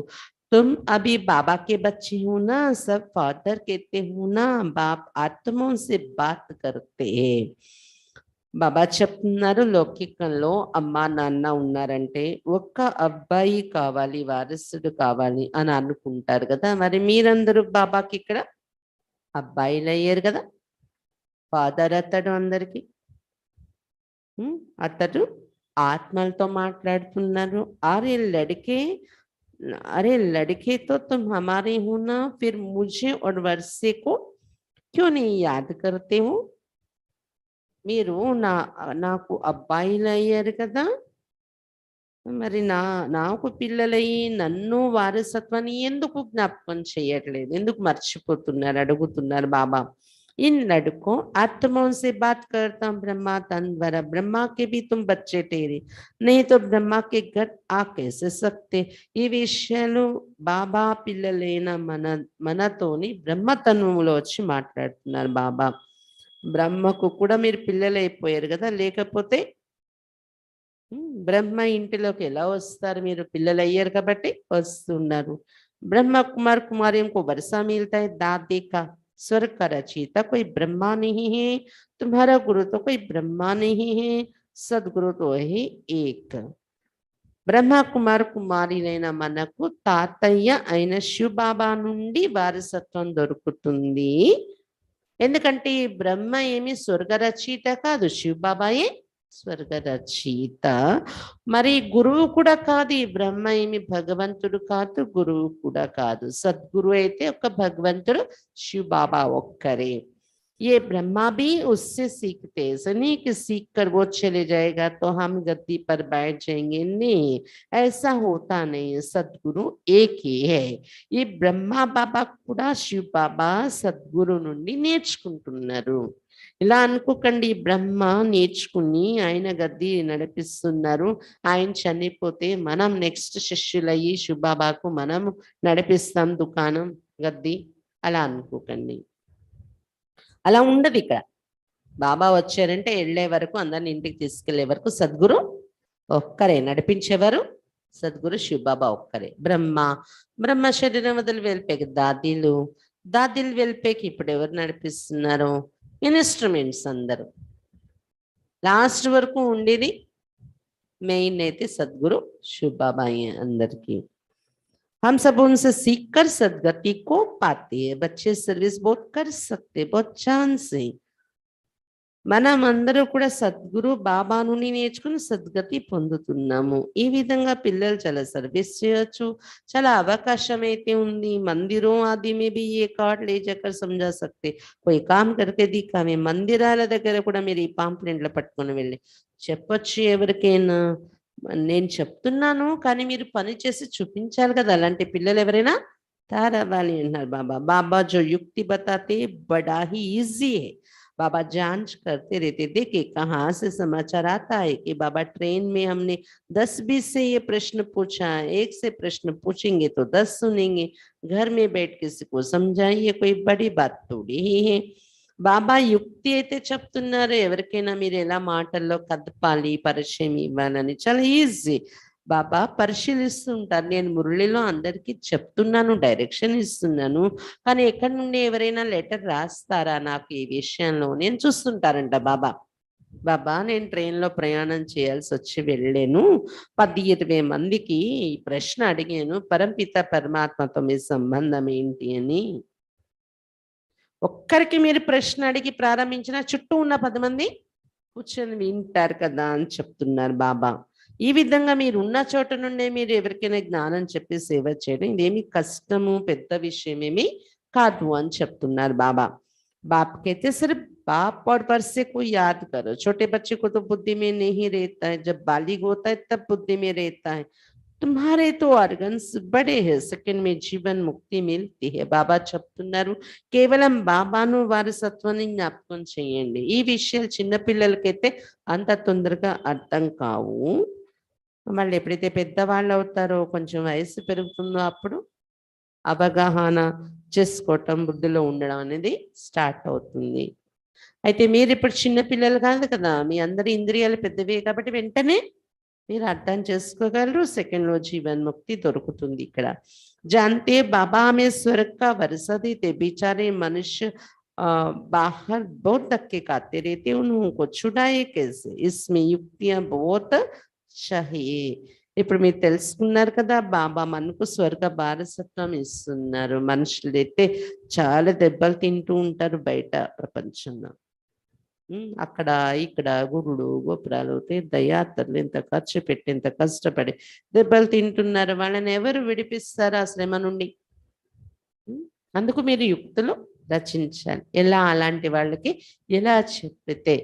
तुम अभी बाबा के बच्चे हो ना, सब फादर कहते हो ना. बाप आत्माओं से बात करते हैं. బాబా చెప్తున్నారు, లౌకికంలో అమ్మా నాన్న ఉన్నారంటే ఒక్క అబ్బాయి కావాలి, వారసుడు కావాలి అని అనుకుంటారు కదా. మరి మీరందరూ బాబాకి ఇక్కడ అబ్బాయిలు అయ్యారు కదా. ఫాదర్ అతడు అందరికి, అతడు ఆత్మలతో మాట్లాడుతున్నారు. అరే లड़के, अरे लड़के तो तुम हमारे हो ना, फिर मुझे और वर्षे को क्यों नहीं याद करते हो? మీరు నాకు అబ్బాయిలు అయ్యారు కదా, మరి నాకు పిల్లలయ్యి నన్ను వారసత్వాన్ని ఎందుకు జ్ఞాపకం చేయట్లేదు, ఎందుకు మర్చిపోతున్నారు అడుగుతున్నారు బాబా. इन लड़कों आत्माओं से बात करता हूँ ब्रह्मा तंद्वरा, ब्रह्मा के भी तुम बच्चे ठहरे, नहीं तो ब्रह्मा के घर आ कैसे सकते? ఈ విషయాలు బాబా పిల్లలైన మనతోని బ్రహ్మతత్వంలో వచ్చి మాట్లాడుతున్నారు బాబా. బ్రహ్మకు కూడా మీరు పిల్లలు అయిపోయారు కదా, లేకపోతే బ్రహ్మ ఇంటిలోకి ఎలా వస్తారు? మీరు పిల్లలు అయ్యారు కాబట్టి వస్తున్నారు. ब्रह्मा कुमार कुमारियों को वर्षा मिलता है, दादी का स्वर्ग का रचयिता कोई ब्रह्मा नहीं है, तुम्हारा गुरु तो कोई ब्रह्मा नहीं है, सदगुरु तो है एक. బ్రహ్మ కుమార్ కుమారిలైన మనకు తాతయ్య అయిన శివబాబా నుండి వారసత్వం దొరుకుతుంది. ఎందుకంటే ఈ బ్రహ్మ ఏమి స్వర్గ రచయిత కాదు, శివబాబాయే స్వర్గ రచయిత. మరి గురువు కూడా కాదు, ఈ బ్రహ్మ ఏమి భగవంతుడు కాదు, గురువు కూడా కాదు. సద్గురు అయితే ఒక భగవంతుడు శివబాబా ఒక్కరే. ये ब्रह्मा भी उससे सीखते, ऐसा नहीं कि सीख कर वो चले जाएगा तो हम गद्दी पर बैठ जाएंगे, नहीं, ऐसा होता नहीं है. सद्गुरु एक ही है. ఈ బ్రహ్మ బాబా కూడా శివ బాబా సద్గురు నుండి నేర్చుకుంటున్నారు. ఇలా అనుకోకండి, బ్రహ్మ నేర్చుకుని ఆయన గద్ది నడిపిస్తున్నారు, ఆయన చనిపోతే మనం నెక్స్ట్ శిష్యులయ్యి శివబాబాకు మనం నడిపిస్తాం దుకాణం గద్ది, అలా అనుకోకండి. అలా ఉండదు ఇక్కడ. బాబా వచ్చారంటే వెళ్ళే వరకు, అందరిని ఇంటికి తీసుకెళ్లే వరకు సద్గురు ఒక్కరే, నడిపించేవారు సద్గురు శివబాబా ఒక్కరే. బ్రహ్మ శరీరం వదిలి వెళ్ళిపోయి దాదీలు వెళ్ళిపోయి ఇప్పుడు ఎవరు నడిపిస్తున్నారు? ఇన్స్ట్రుమెంట్స్ అందరూ. లాస్ట్ వరకు ఉండేది మెయిన్ అయితే సద్గురు శివబాబా అందరికీ. हम सब उनसे सीखकर सदगति को पाते हैं. बच्चे सर्विस बहुत कर सकते, बहुत चांस है. మనం అందరూ కూడా సద్గురు బాబా నుండి నేర్చుకుని సద్గతి పొందుతున్నాము. ఈ విధంగా పిల్లలు చాలా సర్వీస్ చేయొచ్చు, చాలా అవకాశం అయితే ఉంది. మందిరం ఆది మే भी ये कार्ड ले जाकर समझा सकते, कोई काम करके दिखावे. మందిరాల దగ్గర కూడా మీరు ఈ పాంప్లెంట్లు పట్టుకొని వెళ్ళి చెప్పొచ్చు ఎవరికైనా, నేను చెప్తున్నాను కానీ మీరు పని చేసి చూపించాలి కదా. అలాంటి పిల్లలు ఎవరైనా తయారవ్వాలి అంటున్నారు బాబా. బాబా जो युक्ति बताते बड़ा ही इजी है. बाबा जांच करते रहते थे कि कहाँ से समाचार आता है कि बाबा ट्रेन में हमने 10-20 से ये प्रश्न पूछा, एक से प्रश्न पूछेंगे तो 10 सुनेंगे, घर में बैठ किसी को समझाइए, कोई बड़ी बात थोड़ी ही है. బాబా యుక్తి అయితే చెప్తున్నారు, ఎవరికైనా మీరు ఎలా మాటల్లో కదపాలి, పరిచయం ఇవ్వాలని చాలా ఈజీ. బాబా పరిశీలిస్తుంటారు. నేను మురళిలో అందరికీ చెప్తున్నాను, డైరెక్షన్ ఇస్తున్నాను, కానీ ఎక్కడి నుండి ఎవరైనా లెటర్ రాస్తారా నాకు ఈ విషయంలో నేను చూస్తుంటారంట బాబా. బాబా నేను ట్రైన్లో ప్రయాణం చేయాల్సి వచ్చి వెళ్ళాను, 10-20 మందికి ఈ ప్రశ్న అడిగాను, పరంపిత పరమాత్మతో మీ సంబంధం ఏంటి అని. ఒక్కరికి మీరు ప్రశ్న అడిగి ప్రారంభించిన చుట్టూ ఉన్న 10 మంది కూర్చొని వింటారు కదా అని చెప్తున్నారు బాబా. ఈ విధంగా మీరు ఉన్న చోట నుండే మీరు ఎవరికైనా జ్ఞానం చెప్పి సేవ చేయడం ఇదేమి కష్టము పెద్ద విషయం ఏమి కాదు అని చెప్తున్నారు బాబా. बाप कहते सिर्फ बाप और वर्षे को याद करो. छोटे बच्चे को तो बुद्धि में नहीं रहता है, जब बालिग होता है तब बुद्धि में रहता है. तुम्हारे तो ऑर्गन्स बड़े हैं, सेकंड में जीवन मुक्ति मिलती है. బాబా చెప్తున్నారు కేవలం బాబాను వారసత్వాన్ని జ్ఞాపకం చేయండి. ఈ విషయాలు చిన్నపిల్లలకైతే అంత తొందరగా అర్థం కావు. మళ్ళీ ఎప్పుడైతే పెద్దవాళ్ళు అవుతారో, కొంచెం వయసు పెరుగుతుందో అప్పుడు అవగాహన చేసుకోవటం, బుద్ధిలో ఉండడం అనేది స్టార్ట్ అవుతుంది. అయితే మీరు ఇప్పుడు చిన్నపిల్లలు కాదు కదా, మీ అందరి ఇంద్రియాలు పెద్దవే కాబట్టి వెంటనే మీరు అర్థం చేసుకోగలరు. సెకండ్లో జీవన్ముక్తి దొరుకుతుంది. ఇక్కడ जानते बाबा हमें स्वर्ग का वर्षा देते, बेचारे मनुष्य बाहर बहुत धक्के खाते रहते हैं, उनको छुड़ाए कैसे, इसमें युक्तियां बहुत चाहिए. ఇప్పుడు మీరు తెలుసుకున్నారు కదా, బాబా మనకు స్వర్గ వారసత్వం ఇస్తున్నారు. మనుషులైతే చాలా దెబ్బలు తింటూ ఉంటారు బయట ప్రపంచంలో. అక్కడ ఇక్కడ గుడులు గోపురాలు తీర్థయాత్రలు ఎంత ఖర్చు పెట్టి ఎంత కష్టపడి దెబ్బలు తింటున్నారు. వాళ్ళని ఎవరు విడిపిస్తారు ఆ శ్రమ నుండి? అందుకు మీరు యుక్తులు రచించాలి. ఎలా అలాంటి వాళ్ళకి ఎలా చెప్పితే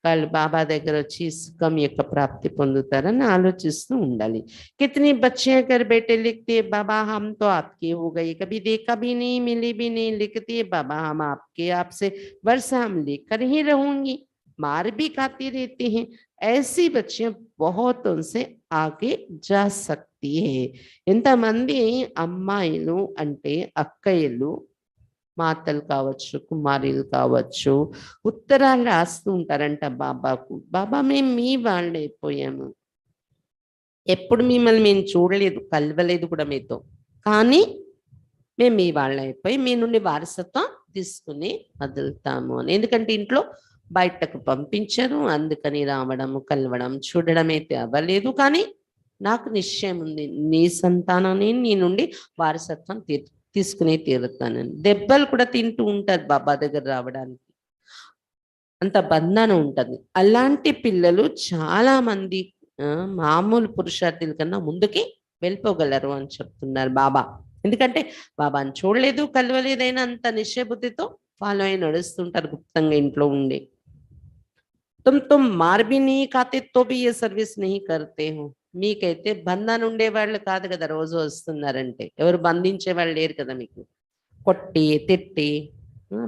వాళ్ళు బాబా దగ్గర వచ్చి సుఖం యొక్క ప్రాప్తి పొందుతారని ఆలోచిస్తూ ఉండాలి. कितनी बच्चे अगर बेटे लिखते हैं बाबा हम तो आपके हो गए, कभी देखा भी नहीं मिली भी नहीं, लिखती है बाबा हम आपके, आपसे वर्षा हम लेकर ही रहूंगी, मार भी खाती रहती हैं. ऐसी बच्चियां बहुत उनसे आगे जा सकती है. ఎంతమంది అమ్మాయిలు అంటే అక్కయ్యలు, మాతలు కావచ్చు, కుమారీలు కావచ్చు, ఉత్తరాలు రాస్తూ ఉంటారంట బాబాకు. బాబా మేము మీ వాళ్ళైపోయాము, ఎప్పుడు మిమ్మల్ని మేము చూడలేదు, కలవలేదు కూడా మీతో, కానీ మేము మీ వాళ్ళైపోయి మీ నుండి వారసత్వం తీసుకుని వదులుతాము అని. ఎందుకంటే ఇంట్లో బయటకు పంపించారు, అందుకని రావడం కలవడం చూడడం అయితే అవ్వలేదు. కానీ నాకు నిశ్చయం ఉంది, నీ సంతానాన్ని నీ నుండి వారసత్వం తీసుకుని తీరుతానని. దెబ్బలు కూడా తింటూ ఉంటారు బాబా దగ్గర రావడానికి, అంత బంధన ఉంటుంది. అలాంటి పిల్లలు చాలా మంది మామూలు పురుషార్థుల కన్నా ముందుకి వెళ్ళిపోగలరు అని చెప్తున్నారు బాబా. ఎందుకంటే బాబాని చూడలేదు కలవలేదైనా అంత నిశ్చయబుద్ధితో ఫాలో అయి నడుస్తుంటారు గుప్తంగా ఇంట్లో ఉండి. तुम मार भी नहीं खाते तो भी ये सर्विस नहीं करते हो. మీకైతే బంధన ఉండేవాళ్ళు కాదు కదా, రోజు వస్తున్నారంటే ఎవరు బంధించే వాళ్ళు లేరు కదా, మీకు కొట్టి తిట్టి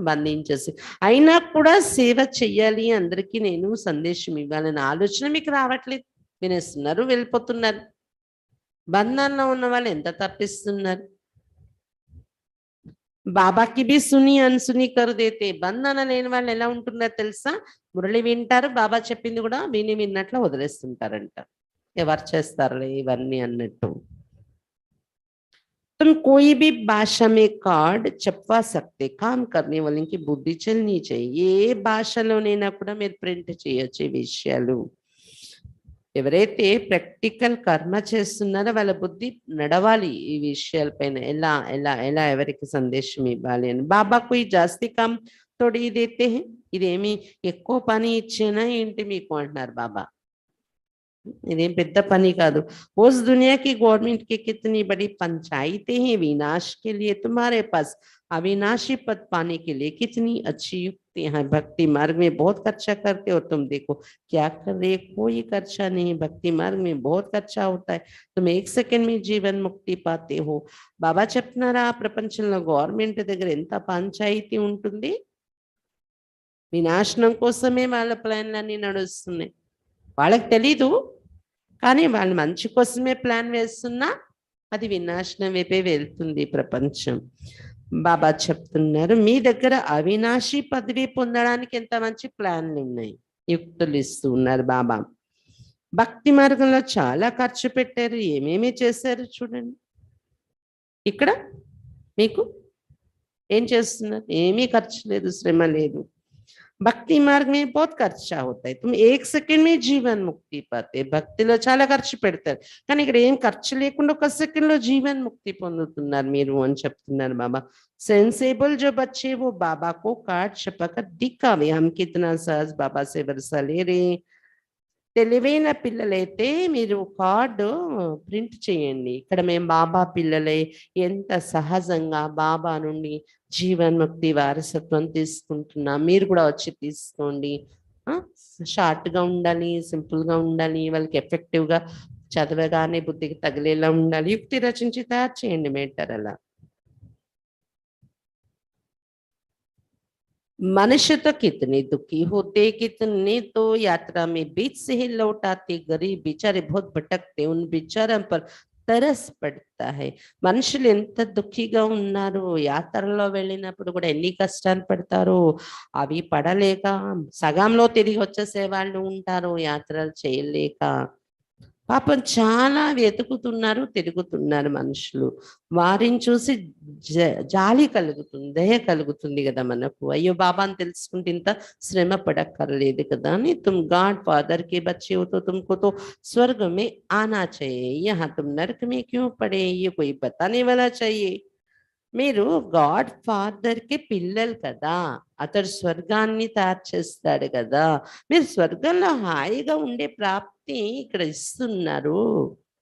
బంధించేసి అయినా కూడా సేవ చెయ్యాలి, అందరికీ నేను సందేశం ఇవ్వాలనే ఆలోచన మీకు రావట్లేదు. వినేస్తున్నారు, వెళ్ళిపోతున్నారు. బంధంలో ఉన్న వాళ్ళు ఎంత తప్పిస్తున్నారు. బాబాకి బి సుని అన్సుని కరుదైతే బంధన లేని వాళ్ళు ఎలా ఉంటున్నారో తెలుసా? మురళి వింటారు, బాబా చెప్పింది కూడా విని విన్నట్లు వదిలేస్తుంటారంట. ఎవరు చేస్తారులే ఇవన్నీ అన్నట్టు. तुम कोई भी भाषा में कार्ड छपवा सकते, काम करने वाले की बुद्धि चलनी चाहिए. ఏ భాషలోనైనా కూడా మీరు ప్రింట్ చేయొచ్చు ఈ విషయాలు. ఎవరైతే ప్రాక్టికల్ కర్మ చేస్తున్నారో వాళ్ళ బుద్ధి నడవాలి ఈ విషయాలపైన. ఎలా ఎలా ఎలా ఎవరికి సందేశం ఇవ్వాలి అని. బాబాకు ఈ జాస్తి కామ్ తోడి ఇదైతే ఇదేమి ఎక్కువ పని ఇచ్చేనా ఏంటి మీకు అంటున్నారు బాబా. इन्हें पेद्दा पनी का दो. उस दुनिया की गवर्नमेंट की कितनी बड़ी पंचायतें हैं विनाश के लिए, तुम्हारे पास अविनाशी पद पाने के लिए कितनी अच्छी युक्ति है. भक्ति मार्ग में बहुत खर्चा करते हो, तुम देखो क्या कर रहे, कोई खर्चा नहीं. भक्ति मार्ग में बहुत खर्चा होता है, तुम 1 सेकंड में जीवन मुक्ति पाते हो. बाबा చెప్తున్నారా ప్రపంచంలో గవర్నమెంట్ దగ్గర ఎంత పంచాయతీ ఉంటుంది, వినాశనం కోసమే వాళ్ళ ప్లాన్లన్నీ నడుస్తున్నాయి. వాళ్ళకి తెలీదు, కానీ వాళ్ళు మంచి కోసమే ప్లాన్ వేస్తున్నా అది వినాశనం వైపే వెళ్తుంది ప్రపంచం. బాబా చెప్తున్నారు మీ దగ్గర అవినాశి పదవి పొందడానికి ఎంత మంచి ప్లాన్లు ఉన్నాయి, యుక్తులు ఇస్తూ ఉన్నారు బాబా. భక్తి మార్గంలో చాలా ఖర్చు పెట్టారు, ఏమేమి చేశారు చూడండి. ఇక్కడ మీకు ఏం చేస్తున్నారు, ఏమీ ఖర్చు లేదు, శ్రమ లేదు. భక్తి మార్గం में बहुत खर्चा होता है, तुम 1 सेकंड में जीवन मुक्ति पाते. భక్తిలో చాలా ఖర్చు పెడతారు, కానీ ఇక్కడ ఏం ఖర్చు లేకుండా 1 సెకండ్ లో జీవన్ ముక్తి పొందుతున్నారు మీరు అని చెప్తున్నారు బాబా. सेंसेबल जो बच्चे वो बाबा को कार्ड छपाकर दिखावे हम कितना सहज बाबा से वर्षा ले रहे. తెలివైన పిల్లలైతే మీరు కార్డు ప్రింట్ చేయండి. ఇక్కడ మేము బాబా పిల్లలై ఎంత సహజంగా బాబా నుండి జీవన్ముక్తి వారసత్వం తీసుకుంటున్నాం, మీరు కూడా వచ్చి తీసుకోండి. షార్ట్గా ఉండాలి, సింపుల్గా ఉండాలి, వాళ్ళకి ఎఫెక్టివ్గా చదవగానే బుద్ధికి తగిలేలా ఉండాలి. యుక్తి రచించి తయారు చేయండి మేటర్. అలా मनुष्य तो कितने दुखी होते, कितने तो यात्रा में बीच से ही लौट आते. गरीब बेचारे बहुत भटकते, उन बेचारों पर तरस पड़ता है. మనుషులు ఎంత దుఃఖిగా ఉన్నారు, యాత్రలో వెళ్ళినప్పుడు కూడా ఎన్ని కష్టాలు పడతారు. అవి పడలేక సగంలో తిరిగి వచ్చేసే వాళ్ళు ఉంటారు, యాత్రలు చేయలేక. పాపం చాలా వెతుకుతున్నారు, తిరుగుతున్నారు మనుషులు. వారిని చూసి జాలి కలుగుతుంది, దయ కలుగుతుంది కదా మనకు. అయ్యో బాబా అని తెలుసుకుంటే ఇంత శ్రమ పడక్కర్లేదు కదా అని. తుమ్ గాడ్ ఫాదర్ के बच्चे हो तो तुमको तो स्वर्ग में आना चाहिए, यहाँ तुम नरक में क्यों पड़े, ये कोई बताने वाला चाहिए. మీరు గాడ్ ఫాదర్ కి పిల్లలు కదా, అతడు స్వర్గాన్ని తయారు చేస్తాడు కదా. మీరు స్వర్గంలో హాయిగా ఉండే ప్రాప్తి ఇక్కడ ఇస్తున్నారు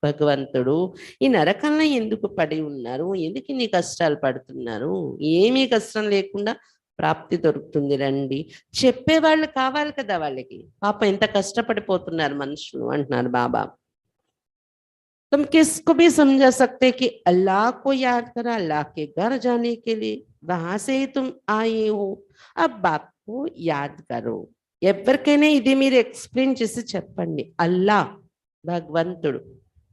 భగవంతుడు. ఈ నరకంలో ఎందుకు పడి ఉన్నారు, ఎందుకు ఇన్ని కష్టాలు పడుతున్నారు? ఏమీ కష్టం లేకుండా ప్రాప్తి దొరుకుతుంది రండి. చెప్పేవాళ్ళు కావాలి కదా వాళ్ళకి. పాప ఎంత కష్టపడిపోతున్నారు మనుషులు అంటున్నారు బాబా. तुम किसको भी समझा सकते कि अल्लाह को याद करा, अल्लाह के घर जाने के लिए वहां से ही तुम आए हो. अब बाप को याद करो. ఎవరికైనా ఇది మీరు ఎక్స్ప్లెయిన్ చేసి చెప్పండి. అల్లా భగవంతుడు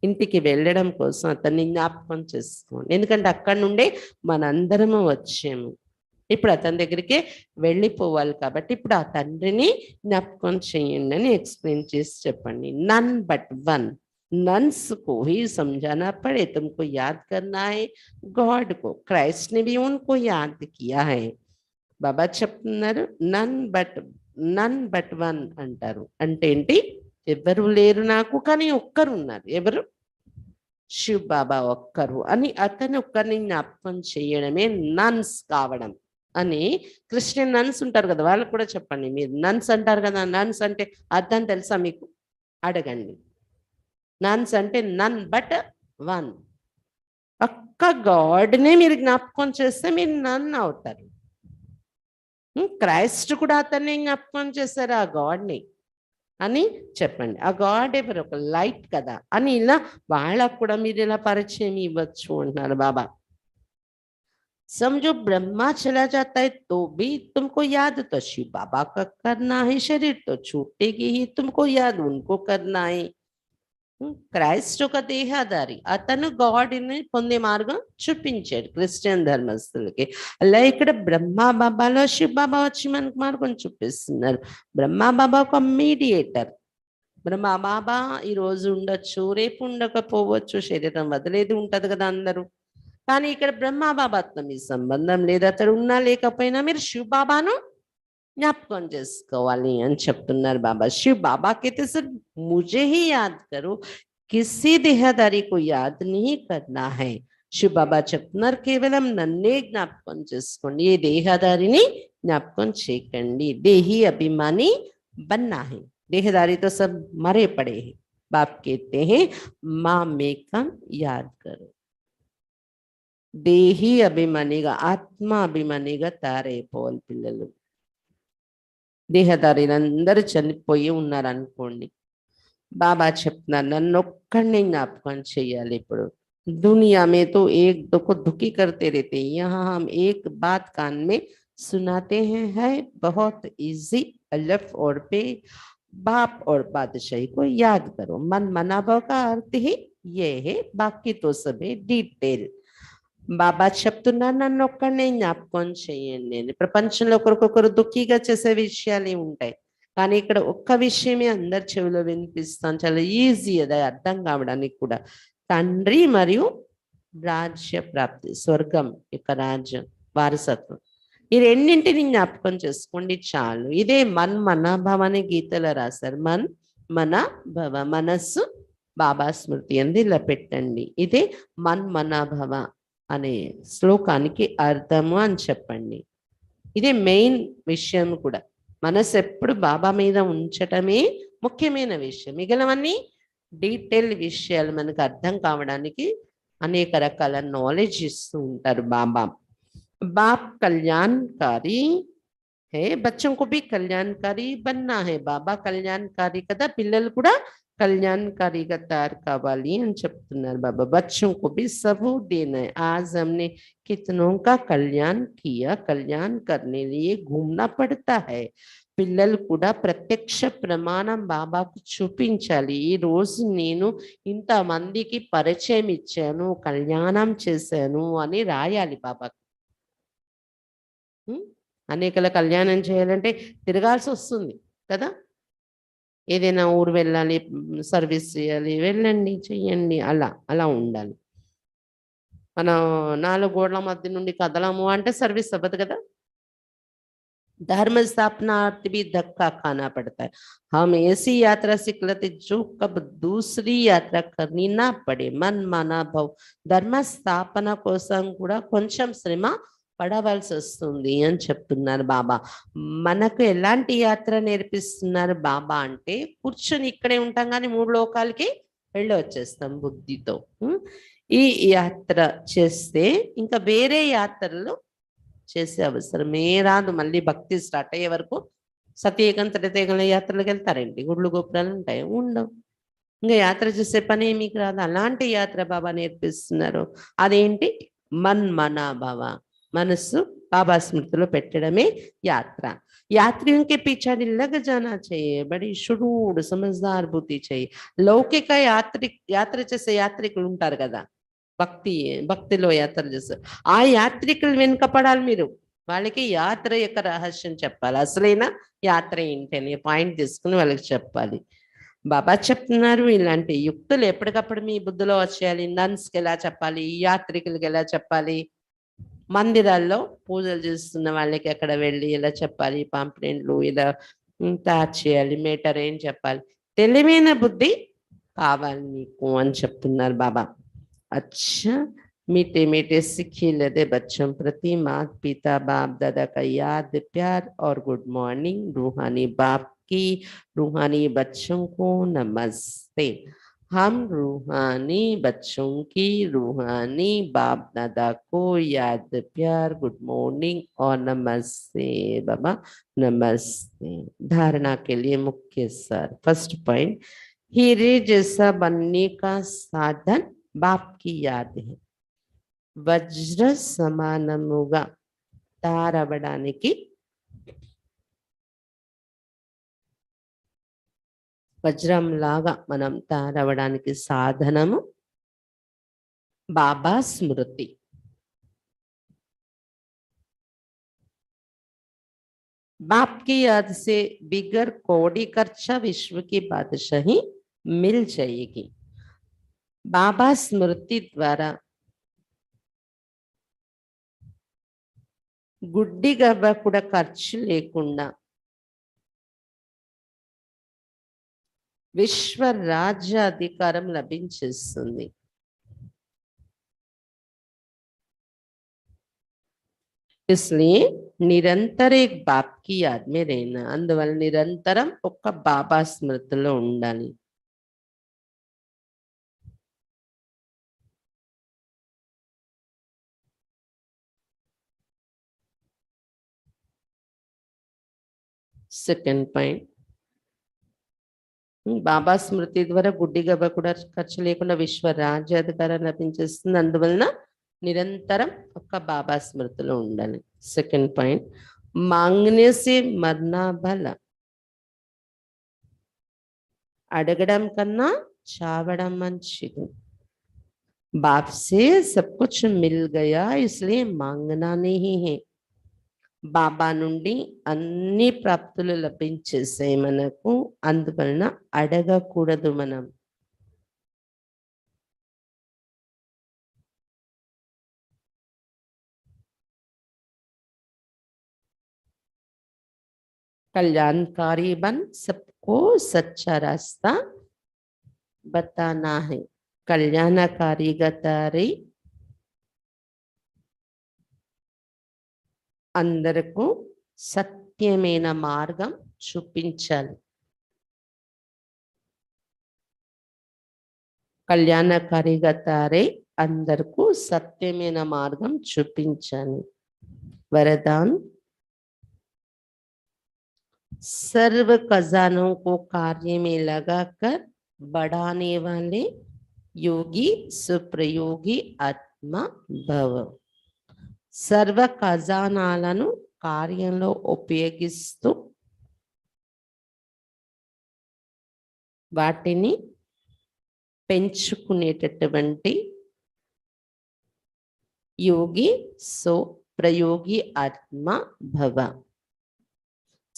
ఇంటికి వెళ్ళడం కోసం అతన్ని జ్ఞాపకం చేసుకోండి. ఎందుకంటే అక్కడి నుండే మనందరము వచ్చాము. ఇప్పుడు అతని దగ్గరికి వెళ్ళిపోవాలి కాబట్టి ఇప్పుడు ఆ తండ్రిని జ్ఞాపకం చేయండి అని ఎక్స్ప్లెయిన్ చేసి చెప్పండి. నన్ బట్ వన్. नंस को ही समझाना पड़े, तुमको याद करना है गॉड को. क्राइस्ट ने भी उनको याद किया है. బాబా చెప్తున్నారు నన్ బట్ వన్ అంటారు. అంటే ఏంటి? ఎవరు లేరు నాకు, కానీ ఒక్కరు ఉన్నారు. ఎవరు? శివ్ బాబా ఒక్కరు అని అతను ఒక్కరిని జ్ఞాపకం చేయడమే నన్స్ కావడం అని. క్రిస్టియన్ నన్స్ ఉంటారు కదా, వాళ్ళకు కూడా చెప్పండి. మీరు నన్స్ అంటారు కదా, నన్స్ అంటే అర్థం తెలుసా మీకు? అడగండి. నన్స్ అంటే నన్ బట్ వన్. ఒక్క గాడ్నే మీరు జ్ఞాపకం చేస్తే మీరు నన్ అవుతారు. క్రైస్ట్ కూడా అతన్ని జ్ఞాపకం చేశారు, ఆ గాడ్ని అని చెప్పండి. ఆ గాడ్ ఎవరు? ఒక లైట్ కదా అని ఇలా వాళ్ళకు కూడా మీరు ఇలా పరిచయం ఇవ్వచ్చు అంటున్నారు బాబా. समझो ब्रह्मा चला जाता है तो भी तुमको याद तो शिव बाबा का करना है. शरीर तो छूटेगी ही, तुमको याद उनको करना है. క్రైస్ట్ ఒక దేహదారి, అతను గాడ్ని పొందే మార్గం చూపించాడు క్రిస్టియన్ ధర్మస్తులకి. అలా ఇక్కడ బ్రహ్మా బాబాలో శివ్ బాబా వచ్చి మనకు మార్గం చూపిస్తున్నారు. బ్రహ్మా బాబా ఒక మీడియేటర్. బ్రహ్మా బాబా ఈ రోజు ఉండొచ్చు, రేపు ఉండకపోవచ్చు, శరీరం వదిలేది ఉంటది కదా అందరూ. కానీ ఇక్కడ బ్రహ్మా బాబాతో మీ సంబంధం లేదు. అతడు ఉన్నా లేకపోయినా మీరు శివ్ బాబాను జ్ఞాపకం చేసుకోవాలి అని చెప్తున్నారు బాబా. శివ్ బాబా कहते सर मुझे ही याद करो, किसी देहदारी को याद नहीं करना है. శివ్ బాబా చెప్తున్నారు కేవలం నన్నే జ్ఞాపకం చేసుకోండి, ఏ దేహదారిని జ్ఞాపకం చేయకండి. దేహి అభిమాని బన్నా है. देहदारी तो सब मरे पड़े हैं. बाप कहते हैं माँ में कम याद करो. దేహి అభిమానిగా, ఆత్మ అభిమానిగా తయారైపోవాలి పిల్లలు. దేహదారులందరూ చనిపోయి ఉన్నారు అనుకోండి. బాబా చెప్తున్నారు నన్ను ఒక్కడిని జ్ఞాపకం చేయాలి. ఇప్పుడు दुनिया में तो एक दो को दुखी करते रहते हैं, यहाँ हम एक बात कान में सुनाते हैं, है बहुत इजी. अल्फ और पे बाप और बादशाही को याद करो. मन मनाभव का अर्थ ही ये है, बाकी तो सब है डिटेल. బాబా చెప్తున్నారు నన్ను ఒక్కడినే జ్ఞాపకం చేయండి. ప్రపంచంలో ఒకరికొకరు దుఃఖీగా చేసే విషయాలు ఉంటాయి, కానీ ఇక్కడ ఒక్క విషయమే అందరి చెవిలో వినిపిస్తాను, చాలా ఈజీ అది అర్థం కావడానికి కూడా. తండ్రి మరియు రాజ్య ప్రాప్తి, స్వర్గం యొక్క రాజ్యం వారసత్వం, ఈ రెండింటిని జ్ఞాపకం చేసుకోండి చాలు. ఇదే మన్ మన భవ అనే గీతలో రాశారు. మన్ మన భవ, మనస్సు బాబా స్మృతి అంది ఇలా పెట్టండి. ఇదే మన్ మన భవ అనే శ్లోకానికి అర్థము అని చెప్పండి. ఇదే మెయిన్ విషయం కూడా. మనసు ఎప్పుడు బాబా మీద ఉంచటమే ముఖ్యమైన విషయం. మిగిలినవన్నీ డీటెయిల్ విషయాలు మనకు అర్థం కావడానికి అనేక రకాల నాలెడ్జ్ ఇస్తూ ఉంటారు బాబా. బాప్ కళ్యాణకారి హే, బచ్చం को भी కళ్యాణకారి బన్నా హే. బాబా కళ్యాణకారి కదా, పిల్లలు కూడా కళ్యాణకారిగా తయారు కావాలి అని చెప్తున్నారు బాబా. बच्चों को भी सबूत देना है. आज हमने कितनों का कल्याण किया, कल्याण करने लिए घूमना पड़ता है. పిల్లలు కూడా ప్రత్యక్ష ప్రమాణం బాబాకు చూపించాలి. ఈ రోజు నేను ఇంతమందికి పరిచయం ఇచ్చాను, కళ్యాణం చేశాను అని రాయాలి బాబాకు. అనేకల కళ్యాణం చేయాలంటే తిరగాల్సి వస్తుంది కదా. ఏదైనా ఊరు వెళ్ళాలి, సర్వీస్ చేయాలి, వెళ్ళండి, చెయ్యండి, అలా అలా ఉండాలి. మనం 4 గోడల మధ్య నుండి కదలము అంటే సర్వీస్ అవ్వదు కదా. धर्म स्थापनार्थ भी धक्का खाना पड़ता है। हम ऐसी यात्रा से निकलते जो कब दूसरी यात्रा करनी ना पड़े। मन माना भव ధర్మ స్థాపన కోసం కూడా కొంచెం శ్రమ పడవలసి వస్తుంది అని చెప్తున్నారు బాబా. మనకు ఎలాంటి యాత్ర నేర్పిస్తున్నారు బాబా అంటే, కూర్చొని ఇక్కడే ఉంటాం కానీ 3 లోకాలకి వెళ్ళి వచ్చేస్తాం బుద్ధితో. ఈ యాత్ర చేస్తే ఇంకా వేరే యాత్రలు చేసే అవసరమే రాదు. మళ్ళీ భక్తి స్టార్ట్ అయ్యే వరకు సతీకం త్రితీకం యాత్రలకు వెళ్తారేంటి? గుళ్ళు గోపురాలు ఉంటాయి, ఉండవు. ఇంకా యాత్ర చేసే పని మీకు రాదు. అలాంటి యాత్ర బాబా నేర్పిస్తున్నారు. అదేంటి? మన్మనాభవ, మనస్సు బాబా స్మృతిలో పెట్టడమే యాత్ర. यात्रियों के पीछे लग जाना चाहिए, बड़ी शुरूड समझदार बुद्धि चाहिए. లౌకిక యాత్ర చేసే యాత్రికులు ఉంటారు కదా, భక్తిలో యాత్ర చేస్తారు. ఆ యాత్రికులు వెనుక పడాలి మీరు. వాళ్ళకి యాత్ర యొక్క రహస్యం చెప్పాలి. అసలైన యాత్ర ఏంటి అనే పాయింట్ తీసుకుని వాళ్ళకి చెప్పాలి. బాబా చెప్తున్నారు, ఇలాంటి యుక్తులు ఎప్పటికప్పుడు మీ బుద్ధిలో వచ్చేయాలి. నన్స్కి ఎలా చెప్పాలి, యాత్రికులకి ఎలా చెప్పాలి, మందిరాల్లో పూజలు చేస్తున్న వాళ్ళకి అక్కడ వెళ్ళి ఎలా చెప్పాలి, పాంప్లెంట్లు ఇలా తయారు చేయాలి, మేటర్ ఏం చెప్పాలి, తెలివైన బుద్ధి కావాలి మీకు అని చెప్తున్నారు బాబా. अच्छा, मीठे मीठे सिक्के लदे बच्चों प्रति माता पिता बाप दादा का याद प्यार और गुड मॉर्निंग. रूहानी बाप की रूहानी बच्चों को नमस्ते. हम रूहानी बच्चों की रूहानी बाप दादा को याद प्यार गुड मॉर्निंग और नमस्ते बाबा, नमस्ते. धारणा के लिए मुख्य सार. फर्स्ट पॉइंट, हीरे जैसा बनने का साधन बाप की याद है. వజ్ర సమానముగా తయారవడానికి వజ్రంలాగా మనం తయారవడానికి సాధనము బాబా స్మృతి. बाप की याद से बिगर कौड़ी खर्चा विश्व की बादशाही मिल जाएगी. बाबा स्मृति द्वारा గుడ్డిగా కూడా ఖర్చు లేకుండా విశ్వ రాజ్య అధికారం లభించేస్తుంది. इसलिए నిరంతర एक बाप की याद में रहना. అందువల్ల నిరంతరం ఒక్క బాబా స్మృతిలో ఉండాలి. సెకండ్ పాయింట్, బాబా స్మృతి ద్వారా గుడ్డిగా కూడా ఖర్చు లేకుండా విశ్వ రాజ్యాధికారం లభించేస్తుంది. అందువలన నిరంతరం ఒక్క బాబా స్మృతిలో ఉండాలి. సెకండ్ పాయింట్, మాంగ్నే సే మర్నా భల. అడగడం కన్నా చావడం మంచిది. बाप से सब कुछ मिल गया इसलिए मांगना नहीं है. బాబా నుండి అన్ని ప్రాప్తులు లభించేసాయి మనకు, అందువలన అడగకూడదు మనం. कल्याणकारी बन सबको सच्चा रास्ता बताना है. కళ్యాణకారిగా తారై అందరకు సత్యమైన మార్గం చూపించాలి. కళ్యాణకారిగా తారై అందరకు సత్యమైన మార్గం చూపించాలి. वरदान, सर्व खजानों को कार्य में लगाकर बढ़ाने वाले योगी सुप्रयोगी आत्मा भव. సర్వ ఖజానాలను కార్యంలో ఉపయోగిస్తూ వాటిని పెంచుకునేటటువంటి యోగి సో ప్రయోగి ఆత్మ భవ.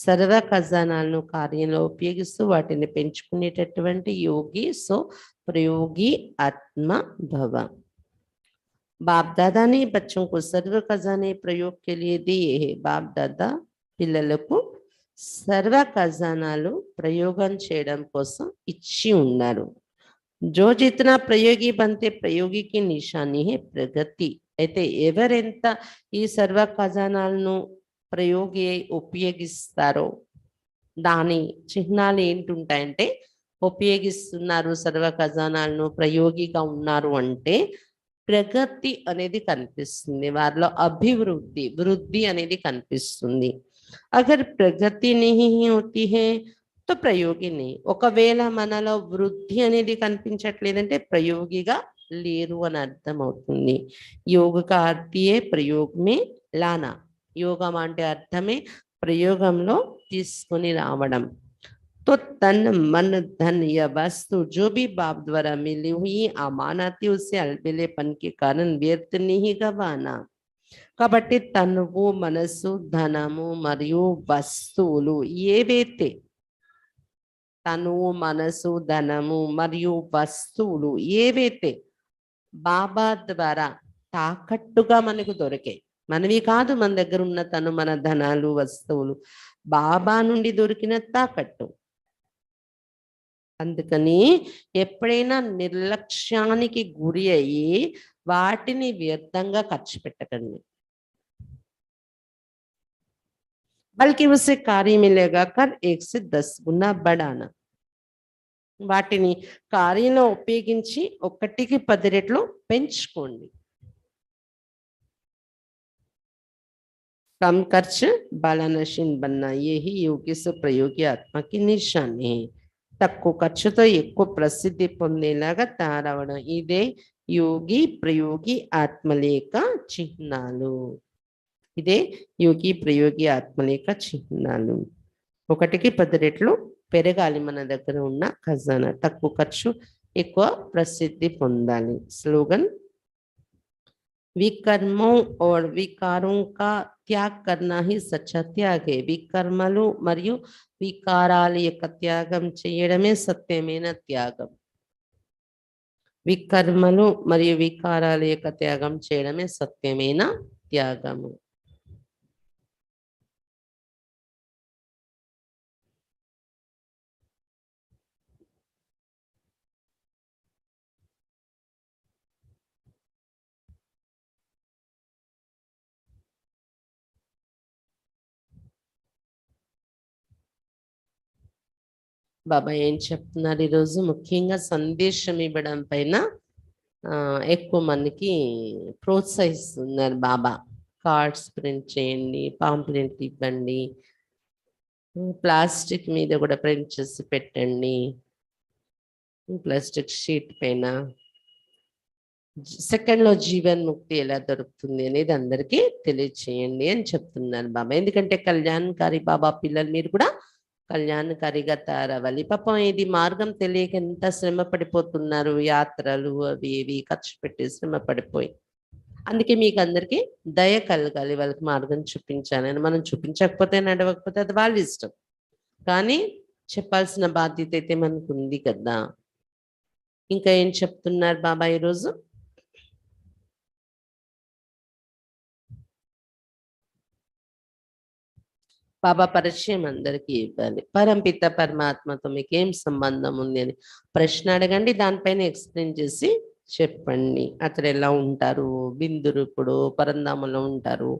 సర్వ ఖజానాలను కార్యంలో ఉపయోగిస్తూ వాటిని పెంచుకునేటటువంటి యోగి. సో ప్రయోగి ఆత్మ భవ. बाप दादा ने बच्चों को सर्व खजाने प्रयोग के लिए दिए है. बाप दादा పిల్లలకు సర్వ ఖజానాలు ప్రయోగం చేయడం కోసం ఇచ్చి ఉన్నారు. जो जितना प्रयोगी बनते प्रयोगी की निशानी है प्रगति. అయితే ఎవరెంత ఈ సర్వ ఖజానాలను ప్రయోగి ఉపయోగిస్తారో దాని చిహ్నాలు ఏంటుంటాయంటే, ఉపయోగిస్తున్నారు సర్వ ఖజానాలను, ప్రయోగిగా ఉన్నారు అంటే ప్రగతి అనేది కనిపిస్తుంది వారిలో, అభివృద్ధి వృద్ధి అనేది కనిపిస్తుంది. అగర్ ప్రగతి नहीं होती है तो ప్రయోగి नहीं. ఒకవేళ మనలో వృద్ధి అనేది కనిపించట్లేదంటే ప్రయోగిగా లేరు అని అర్థం అవుతుంది. యోగ కా అర్థే ప్రయోగమే లానా. యోగం అంటే అర్థమే ప్రయోగంలో తీసుకొని రావడం. तो तन मन धन या वस्तु जो भी बाप द्वारा मिली हुई अमानती उसे अलबेलेपन के कारण व्यर्थ नहीं गवाना. కాబట్టి తనువు మనసు ధనము మరియు వస్తువులు ఏవైతే, తనువు మనసు ధనము మరియు వస్తువులు ఏవైతే బాబా ద్వారా తాకట్టుగా మనకు దొరికాయి, మనవి కాదు, మన దగ్గర ఉన్న తను మన ధనాలు వస్తువులు బాబా నుండి దొరికిన తాకట్టు. అందుకని ఎప్పుడైనా నిర్లక్ష్యానికి గురి అయ్యి వాటిని వ్యర్థంగా ఖర్చు పెట్టకండి. बल्कि उसे कार्य में लगाकर 1 से 10 गुना बढ़ाना. వాటిని కార్యంలో ఉపయోగించి 1కి 10 రెట్లు పెంచుకోండి. कम खर्च बाला नशीन बनना, यही योगी से प्रयोगी आत्मा की निशानी है. తక్కువ ఖర్చుతో ఎక్కువ ప్రసిద్ధి పొందేలాగా తయారవడం, ఇదే యోగి ప్రయోగి ఆత్మలేక చిహ్నాలు. ఇదే యోగి ప్రయోగి ఆత్మలేక చిహ్నాలు. 1కి 10 రెట్లు పెరగాలి మన దగ్గర ఉన్న ఖజానా, తక్కువ ఖర్చు ఎక్కువ ప్రసిద్ధి పొందాలి. స్లోగన్ వికర్మం और विकारों का त्याग करना ही सच्चा त्याग है. వికర్మలు మరియు వికారాల యొక్క త్యాగం చేయడమే సత్యమైన త్యాగం. వికర్మలు మరియు వికారాల యొక్క త్యాగం చేయడమే సత్యమైన త్యాగము. బాబా ఏం చెప్తున్నారు ఈరోజు? ముఖ్యంగా సందేశం ఇవ్వడం పైన ఎక్కువ మందికి ప్రోత్సహిస్తున్నారు బాబా. కార్డ్స్ ప్రింట్ చేయండి, పాంప్లెంట్ ఇవ్వండి, ప్లాస్టిక్ మీద కూడా ప్రింట్ చేసి పెట్టండి, ప్లాస్టిక్ షీట్ పైన సెకండ్లో జీవన్ ముక్తి ఎలా దొరుకుతుంది అనేది అందరికీ తెలియచేయండి అని చెప్తున్నారు బాబా. ఎందుకంటే కళ్యాణకారి బాబా పిల్లలు మీరు కూడా కళ్యాణకారిగా తయారవ్వాలి. పాపం ఇది మార్గం తెలియక ఎంత శ్రమ పడిపోతున్నారు, యాత్రలు అవి ఇవి ఖర్చు పెట్టి శ్రమ పడిపోయి. అందుకే మీకు అందరికీ దయ కలగాలి, వాళ్ళకి మార్గం చూపించాలని. మనం చూపించకపోతే నడవకపోతే అది వాళ్ళ ఇష్టం, కానీ చెప్పాల్సిన బాధ్యత అయితే మనకు ఉంది కదా. ఇంకా ఏం చెప్తున్నారు బాబా ఈరోజు? బాబా పరిచయం అందరికీ ఇవ్వాలి. పరంపిత పరమాత్మతో మీకు ఏం సంబంధం ఉంది అని ప్రశ్న అడగండి, దానిపైన ఎక్స్ప్లెయిన్ చేసి చెప్పండి. అతను ఎలా ఉంటారు, బిందురు ఇప్పుడు పరంధామంలో ఉంటారు,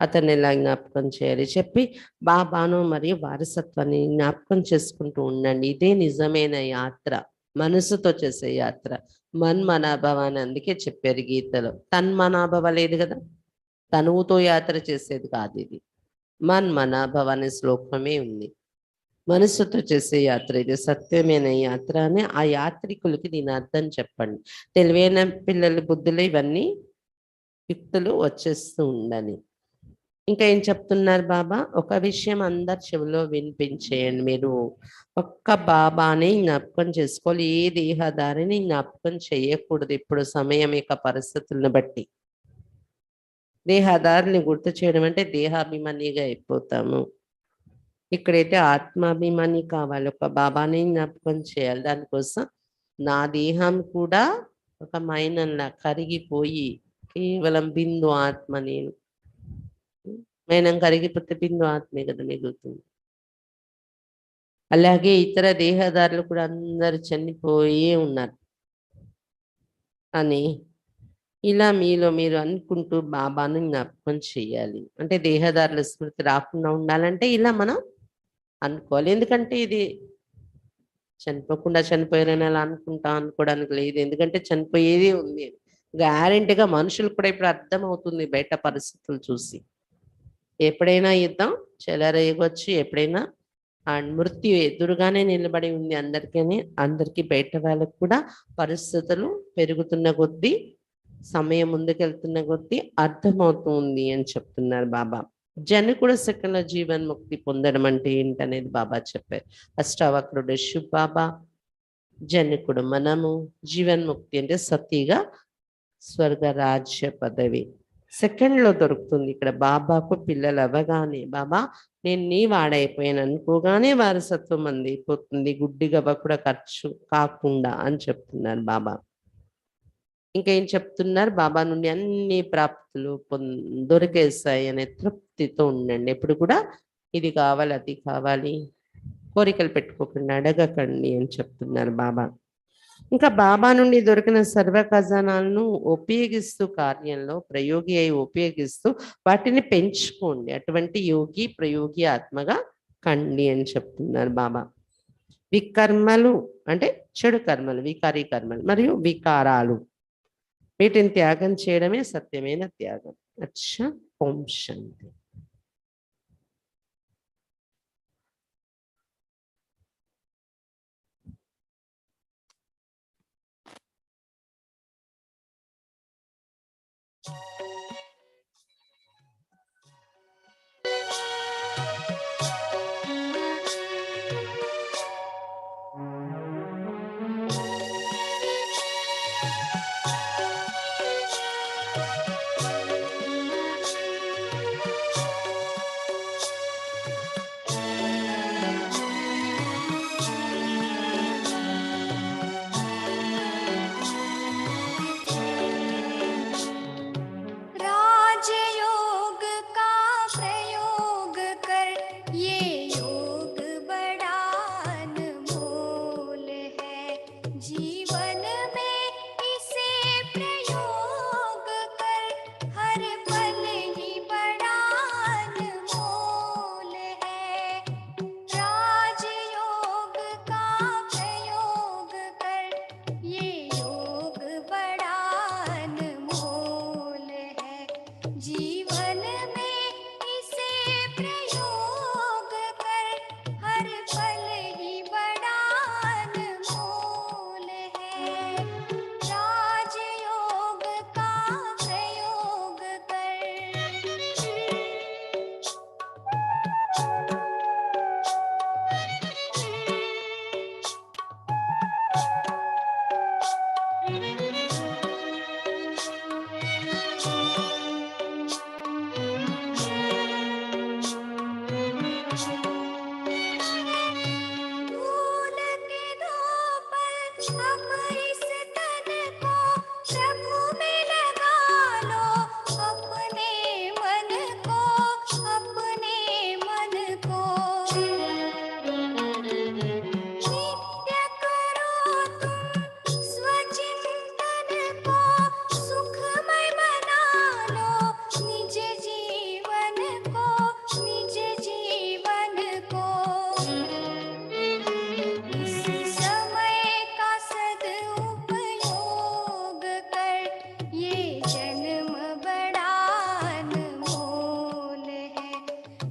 అతన్ని ఎలా జ్ఞాపకం చేయాలి చెప్పి బాబాను మరియు వారసత్వాన్ని జ్ఞాపకం చేసుకుంటూ ఉండండి. ఇదే నిజమైన యాత్ర, మనసుతో చేసే యాత్ర. మన్మనాభవ అని అందుకే చెప్పారు గీతలో. తన్మనాభవ లేదు కదా, తనువుతో యాత్ర చేసేది కాదు ఇది. మన్మనాభవ అనే శ్లోకమే ఉంది. మనసుతో చేసే యాత్ర ఇది, సత్యమైన యాత్ర అని ఆ యాత్రికులకి దీని అర్థం చెప్పండి. తెలివైన పిల్లల బుద్ధులు ఇవన్నీ యుక్తులు వచ్చేస్తూ ఉండాలి. ఇంకా ఏం చెప్తున్నారు బాబా? ఒక విషయం అందరి చెవిలో వినిపించేయండి. మీరు ఒక్క బాబాని జ్ఞాపకం చేసుకోవాలి, ఏ దేహదారిని జ్ఞాపకం చేయకూడదు ఇప్పుడు సమయం యొక్క పరిస్థితులను బట్టి. దేహదారిని గుర్తు చేయడం అంటే దేహాభిమానిగా అయిపోతాము. ఇక్కడైతే ఆత్మాభిమాని కావాలి, ఒక బాబాని జ్ఞాపకం చేయాలి. దానికోసం నా దేహం కూడా ఒక మైనంలా కరిగిపోయి కేవలం బిందు ఆత్మ నేను. మైనం కరిగిపోతే బిందు ఆత్మే కదా మిగులుతుంది. అలాగే ఇతర దేహదారులు కూడా అందరు చనిపోయే ఉన్నారు అని ఇలా మీలో మీరు అనుకుంటూ బాబాను జ్ఞాపకం చేయాలి. అంటే దేహదారుల స్మృతి రాకుండా ఉండాలంటే ఇలా మనం అనుకోవాలి. ఎందుకంటే ఇది చనిపోకుండా చనిపోయారని అలా అనుకోవడానికి లేదు. ఎందుకంటే చనిపోయేది ఉంది. గ్యారెంటీగా మనుషులు కూడా ఇప్పుడు అర్థమవుతుంది బయట పరిస్థితులు చూసి. ఎప్పుడైనా యుద్ధం చెలరేగొచ్చు, ఎప్పుడైనా మృత్యు ఎదురుగానే నిలబడి ఉంది అందరికీ బయట వాళ్ళకు కూడా పరిస్థితులు పెరుగుతున్న కొద్దీ, సమయం ముందుకెళ్తున్న కొద్దీ అర్థమవుతుంది అని చెప్తున్నారు బాబా. జనకుడు సెకండ్ల జీవన్ముక్తి పొందడం అంటే ఏంటనేది బాబా చెప్పారు. అష్టావక్రుడు శివ్ బాబా, జనకుడు మనము. జీవన్ముక్తి అంటే సతీగా స్వర్గ రాజ్య పదవి సెకండ్లో దొరుకుతుంది. ఇక్కడ బాబాకు పిల్లలు అవ్వగానే బాబా నేను నీ వాడైపోయాను అనుకోగానే వారసత్వం అందిపోతుంది, గుడ్డిగా కూడా ఖర్చు కాకుండా అని చెప్తున్నారు బాబా. ఇంకా ఏం చెప్తున్నారు, బాబా నుండి అన్ని ప్రాప్తులు దొరికేస్తాయి అనే తృప్తితో ఉండండి. ఎప్పుడు కూడా ఇది కావాలి అది కావాలి కోరికలు పెట్టుకోకుండా అడగకండి అని చెప్తున్నారు బాబా. ఇంకా బాబా నుండి దొరికిన సర్వ ఖజానాలను ఉపయోగిస్తూ, కార్యంలో ప్రయోగి అయి ఉపయోగిస్తూ వాటిని పెంచుకోండి. అటువంటి యోగి ప్రయోగి ఆత్మగా కండి అని చెప్తున్నారు బాబా. వికర్మలు అంటే చెడు కర్మలు, వికారీ కర్మలు మరియు వికారాలు, వీటిని త్యాగం చేయడమే సత్యమైన త్యాగం. అచ్చా, ఓం శాంతి.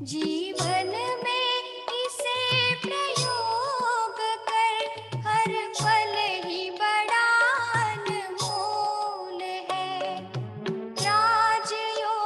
जी